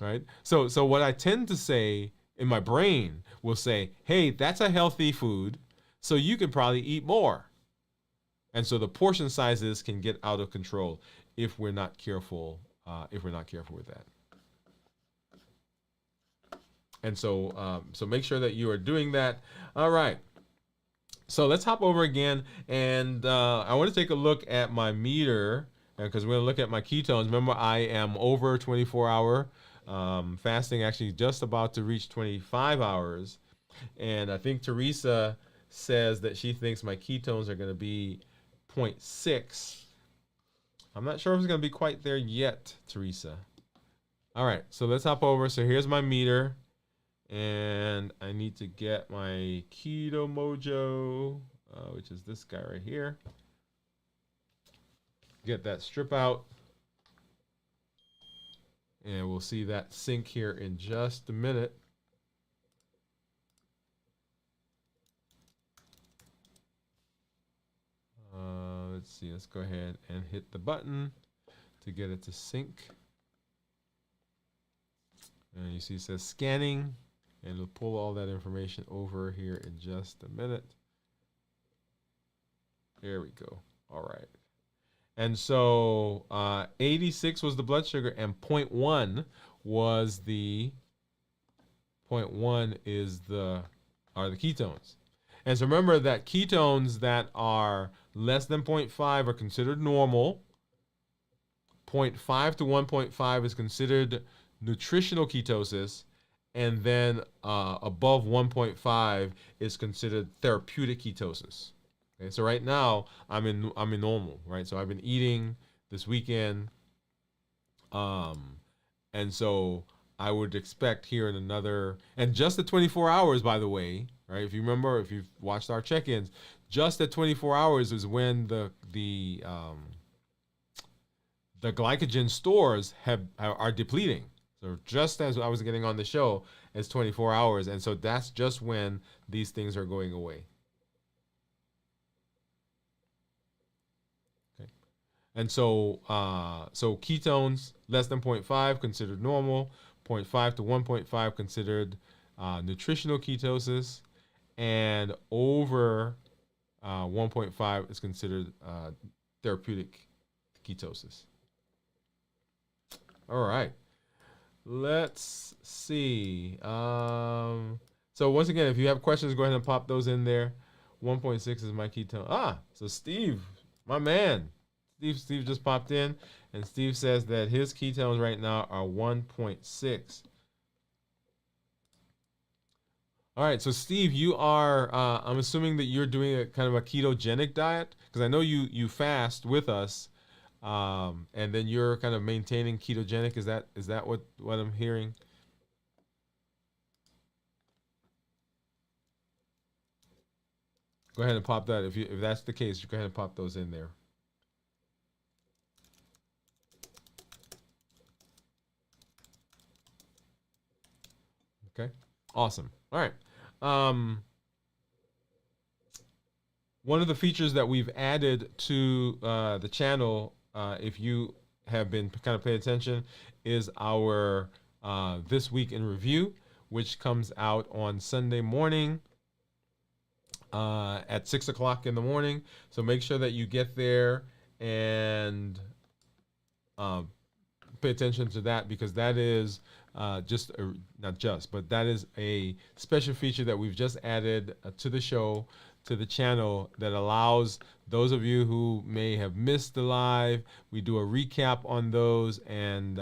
[SPEAKER 1] right? So what I tend to say in my brain will say, hey, that's a healthy food, so you can probably eat more. And so the portion sizes can get out of control if we're not careful. If we're not careful with that. And so make sure that you are doing that. All right. So let's hop over again, and I want to take a look at my meter because we're going to look at my ketones. Remember, I am over 24-hour fasting, actually just about to reach 25 hours. And I think Teresa says that she thinks my ketones are going to be 0.6. I'm not sure if it's going to be quite there yet, Teresa. All right, so let's hop over. So here's my meter, and I need to get my Keto Mojo, which is this guy right here. Get that strip out, and we'll see that sync here in just a minute. Let's see, let's go ahead and hit the button to get it to sync. And you see it says scanning, and it'll pull all that information over here in just a minute. There we go. All right. And so 86 was the blood sugar, and 0.1 was the 0.1 are the ketones. And so remember that ketones that are less than 0.5 are considered normal. 0.5 to 1.5 is considered nutritional ketosis, and then above 1.5 is considered therapeutic ketosis. Okay, so right now I'm in normal, right? So I've been eating this weekend, and so I would expect here in another, and just at 24 hours, by the way, right? If you remember, if you've watched our check-ins, just at 24 hours is when the glycogen stores are depleting. So just as I was getting on the show, it's 24 hours, and so that's just when these things are going away. Okay, and so so ketones less than 0.5 considered normal, 0.5 to 1.5 considered nutritional ketosis, and over 1.5 is considered therapeutic ketosis. All right. Let's see. So once again, if you have questions, go ahead and pop those in there. 1.6 is my ketone. So Steve, my man, Steve just popped in, and Steve says that his ketones right now are 1.6. All right, so Steve, you are. I'm assuming that you're doing a kind of a ketogenic diet because I know you fast with us. And then you're kind of maintaining ketogenic. Is that what I'm hearing? Go ahead and pop that. If that's the case, you go ahead and pop those in there. Okay, awesome. All right. One of the features that we've added to the channel, if you have been kind of paying attention, is our This Week in Review, which comes out on Sunday morning. at 6 o'clock in the morning. So make sure that you get there and uh, pay attention to that, because that is not just, but that is a special feature that we've just added to the show, to the channel, that allows those of you who may have missed the live. We do a recap on those, and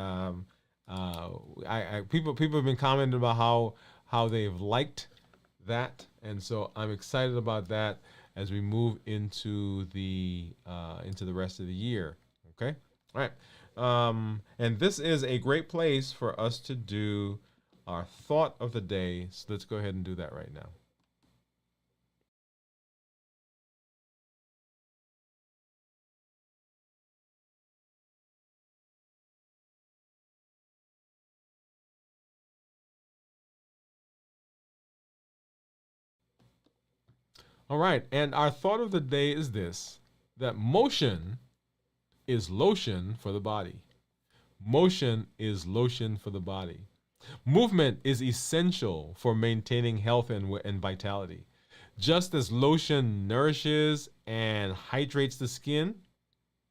[SPEAKER 1] people have been commenting about how they've liked that, and so I'm excited about that as we move into the rest of the year. Okay, all right. And this is a great place for us to do our thought of the day. So let's go ahead and do that right now. All right. And our thought of the day is this: that motion is lotion for the body. Motion is lotion for the body. Movement is essential for maintaining health and vitality. Just as lotion nourishes and hydrates the skin,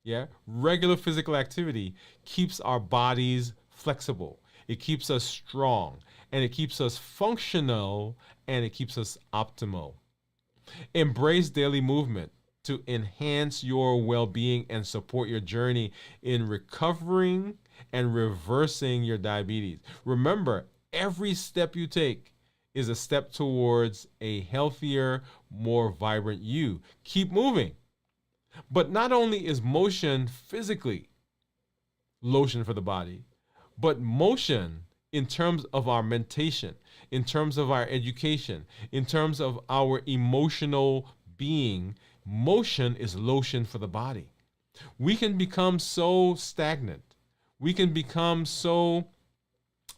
[SPEAKER 1] yeah, regular physical activity keeps our bodies flexible. It keeps us strong, and it keeps us functional, and it keeps us optimal. Embrace daily movement to enhance your well being and support your journey in recovering and reversing your diabetes. Remember, every step you take is a step towards a healthier, more vibrant you. Keep moving. But not only is motion physically lotion for the body, but motion in terms of our mentation, in terms of our education, in terms of our emotional being, motion is lotion for the body. We can become so stagnant. We can become so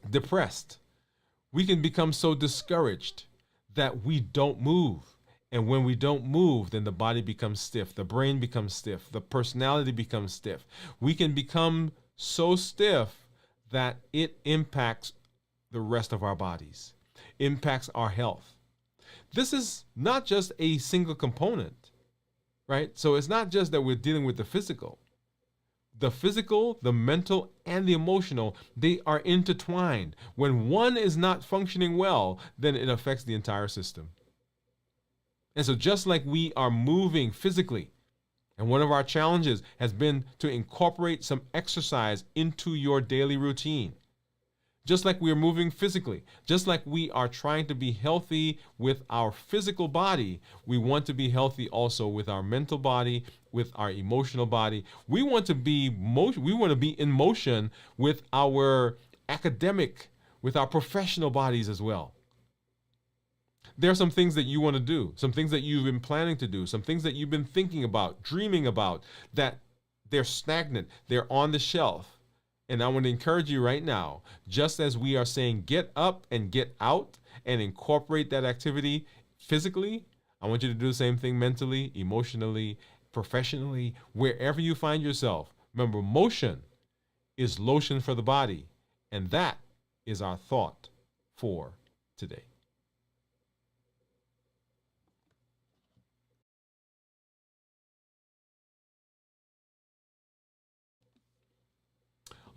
[SPEAKER 1] depressed. We can become so discouraged that we don't move. And when we don't move, then the body becomes stiff, the brain becomes stiff, the personality becomes stiff. We can become so stiff that it impacts the rest of our bodies, impacts our health. This is not just a single component, right? So it's not just that we're dealing with the physical. The physical, the mental, and the emotional, they are intertwined. When one is not functioning well, then it affects the entire system. And so just like we are moving physically, and one of our challenges has been to incorporate some exercise into your daily routine. Just like we are moving physically, just like we are trying to be healthy with our physical body, we want to be healthy also with our mental body, with our emotional body. We want to be in motion with our academic, with our professional bodies as well. There are some things that you want to do, some things that you've been planning to do, some things that you've been thinking about, dreaming about, that they're stagnant, they're on the shelf. And I want to encourage you right now, just as we are saying get up and get out and incorporate that activity physically, I want you to do the same thing mentally, emotionally, professionally, wherever you find yourself. Remember, motion is lotion for the body. And that is our thought for today.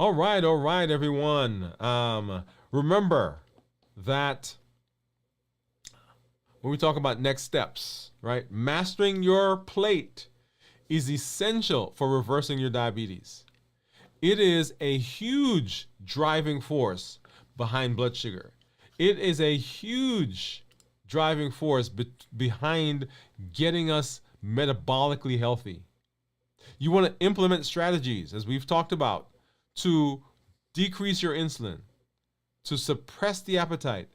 [SPEAKER 1] All right, everyone. Remember that when we talk about next steps, right? Mastering your plate is essential for reversing your diabetes. It is a huge driving force behind blood sugar. It is a huge driving force behind getting us metabolically healthy. You want to implement strategies, as we've talked about, to decrease your insulin, to suppress the appetite,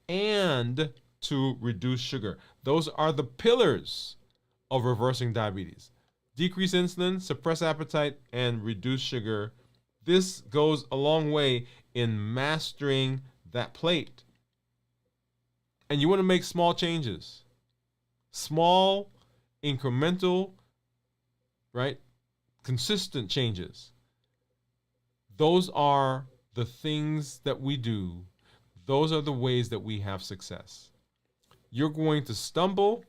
[SPEAKER 1] and to reduce sugar. Those are the pillars of reversing diabetes. Decrease insulin, suppress appetite, and reduce sugar. This goes a long way in mastering that plate. And you want to make small changes. Small, incremental, right? Consistent changes. Those are the things that we do. Those are the ways that we have success. You're going to stumble.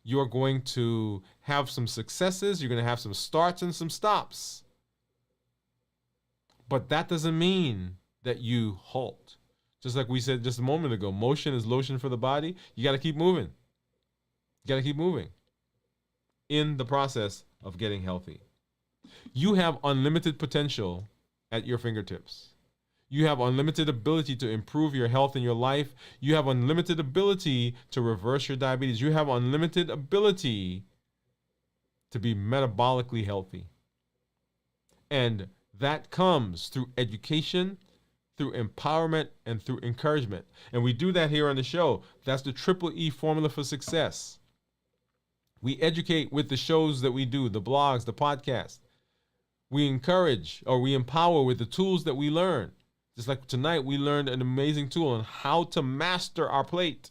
[SPEAKER 1] You're going to have some successes. You're going to have some starts and some stops. But that doesn't mean that you halt. Just like we said just a moment ago, motion is lotion for the body. You got to keep moving. You got to keep moving in the process of getting healthy. You have unlimited potential at your fingertips. You have unlimited ability to improve your health in your life. You have unlimited ability to reverse your diabetes. You have unlimited ability to be metabolically healthy. And that comes through education, through empowerment, and through encouragement. And we do that here on the show. That's the Triple E formula for success. We educate with the shows that we do, the blogs, the podcasts. We encourage or we empower with the tools that we learn. Just like tonight, we learned an amazing tool on how to master our plate.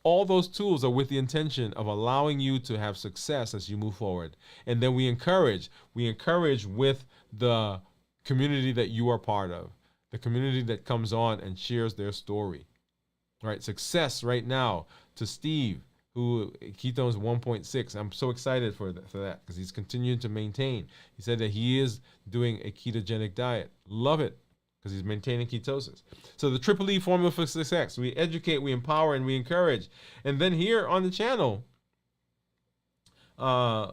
[SPEAKER 1] All those tools are with the intention of allowing you to have success as you move forward. And then we encourage with the community that you are part of, the community that comes on and shares their story. All right, success right now to Steve, who ketones 1.6. I'm so excited for that because he's continuing to maintain. He said that he is doing a ketogenic diet. Love it because he's maintaining ketosis. So the Triple E formula for success. We educate, we empower, and we encourage. And then here on the channel,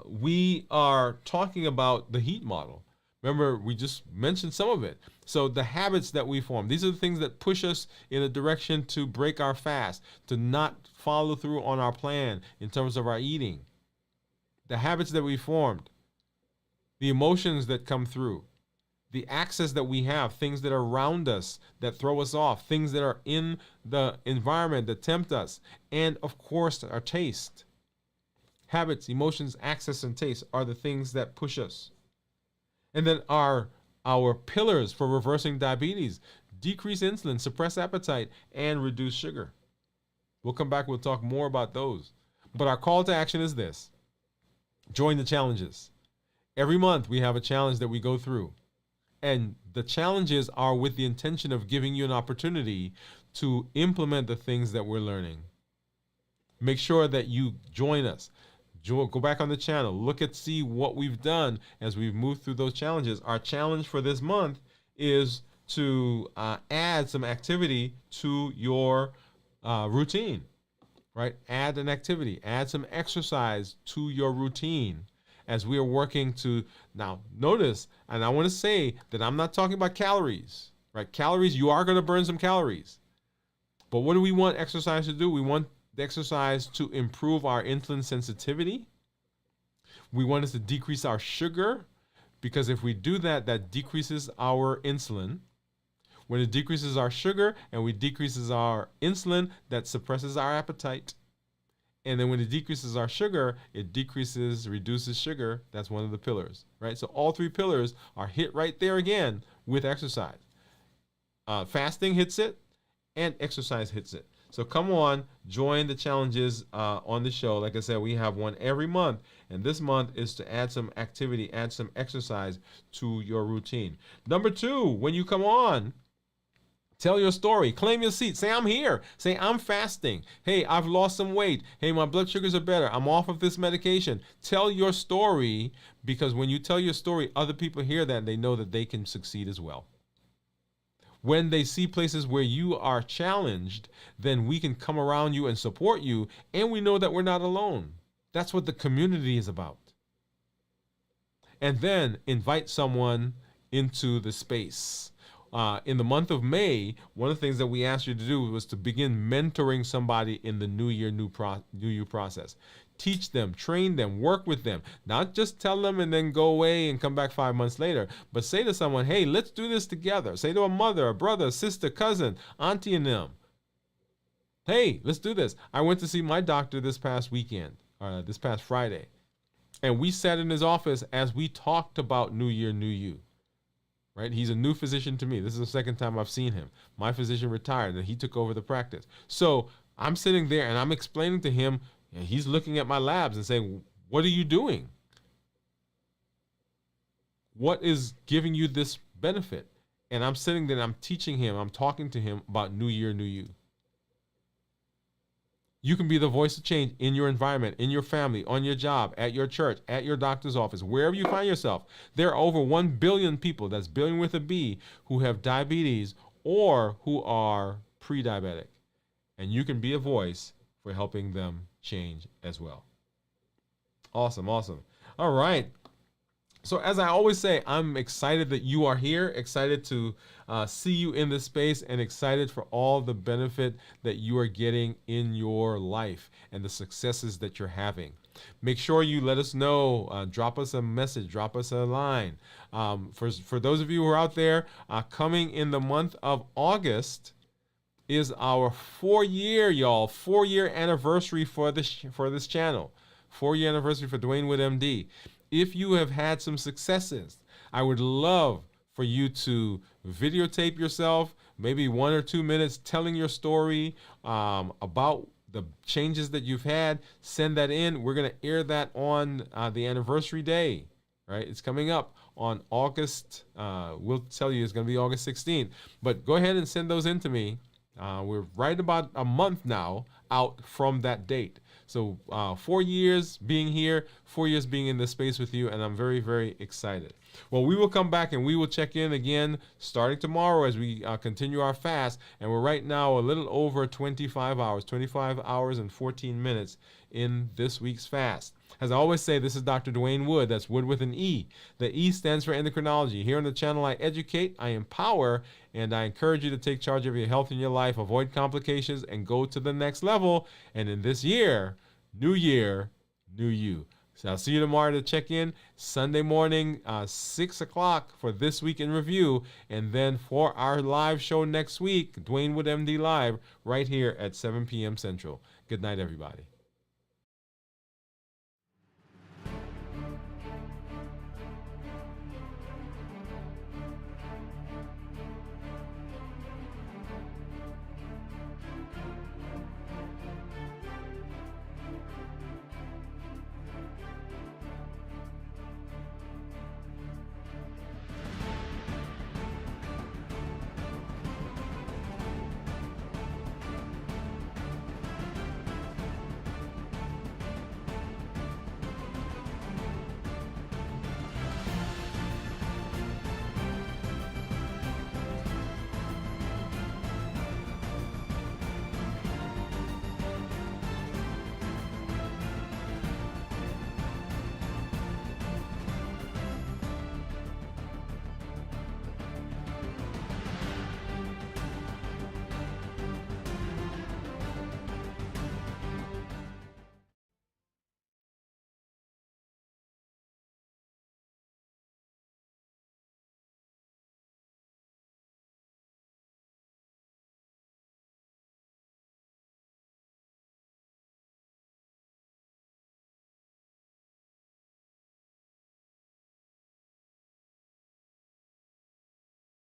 [SPEAKER 1] we are talking about the HEAT model. Remember, we just mentioned some of it. So the habits that we form, these are the things that push us in a direction to break our fast, to not follow through on our plan in terms of our eating. The habits that we formed, the emotions that come through, the access that we have, things that are around us that throw us off, things that are in the environment that tempt us, and of course, our taste. Habits, emotions, access, and taste are the things that push us. And then our pillars for reversing diabetes: decrease insulin, suppress appetite, and reduce sugar. We'll come back, we'll talk more about those. But our call to action is this: join the challenges. Every month we have a challenge that we go through. And the challenges are with the intention of giving you an opportunity to implement the things that we're learning. Make sure that you join us. Go back on the channel, look at, see what we've done as we've moved through those challenges. Our challenge for this month is to add some activity to your routine, right? Add an activity, add some exercise to your routine as we are working to, now notice, and I want to say that I'm not talking about calories, right? Calories, you are going to burn some calories. But what do we want exercise to do? We want the exercise to improve our insulin sensitivity. We want it to decrease our sugar, because if we do that, that decreases our insulin. When it decreases our sugar and we decreases our insulin, that suppresses our appetite. And then when it decreases our sugar, it reduces sugar. That's one of the pillars, right? So all three pillars are hit right there again with exercise. Fasting hits it and exercise hits it. So come on, join the challenges on the show. Like I said, we have one every month. And this month is to add some activity, add some exercise to your routine. Number 2, when you come on, tell your story. Claim your seat. Say, I'm here. Say, I'm fasting. Hey, I've lost some weight. Hey, my blood sugars are better. I'm off of this medication. Tell your story, because when you tell your story, other people hear that and they know that they can succeed as well. When they see places where you are challenged, then we can come around you and support you, and we know that we're not alone. That's what the community is about. And then invite someone into the space. In the month of May, one of the things that we asked you to do was to begin mentoring somebody in the New Year, New You process. Teach them, train them, work with them. Not just tell them and then go away and come back 5 months later, but say to someone, hey, let's do this together. Say to a mother, a brother, sister, cousin, auntie, and them, hey, let's do this. I went to see my doctor this past Friday, and we sat in his office as we talked about New Year, New You. Right? He's a new physician to me. This is the second time I've seen him. My physician retired and he took over the practice. So I'm sitting there and I'm explaining to him, and he's looking at my labs and saying, what are you doing? What is giving you this benefit? And I'm sitting there and I'm teaching him, I'm talking to him about New Year, New You. You can be the voice of change in your environment, in your family, on your job, at your church, at your doctor's office, wherever you find yourself. There are over 1 billion people, that's billion with a B, who have diabetes or who are pre-diabetic. And you can be a voice for helping them change as well. Awesome, awesome. All right. So as I always say, I'm excited that you are here, excited to see you in this space, and excited for all the benefit that you are getting in your life and the successes that you're having. Make sure you let us know, drop us a message, drop us a line. For those of you who are out there, coming in the month of August is our 4-year, y'all, 4-year anniversary for this channel. 4-year anniversary for Dwain Woode MD. If you have had some successes, I would love for you to videotape yourself, maybe 1 or 2 minutes telling your story about the changes that you've had. Send that in. We're going to air that on the anniversary day, right? It's coming up on August. We'll tell you it's going to be August 16th. But go ahead and send those in to me. We're right about a month now out from that date. So 4 years being here, 4 years being in this space with you, and I'm very, very excited. Well, we will come back and we will check in again starting tomorrow as we continue our fast. And we're right now a little over 25 hours and 14 minutes in this week's fast. As I always say, this is Dr. Dwain Woode. That's Wood with an E. The E stands for endocrinology. Here on the channel, I educate, I empower, and I encourage you to take charge of your health in your life, avoid complications, and go to the next level. And in this year, new you. So I'll see you tomorrow to check in. Sunday morning, 6 o'clock for This Week in Review. And then for our live show next week, Dwain Woode MD Live, right here at 7 p.m. Central. Good night, everybody.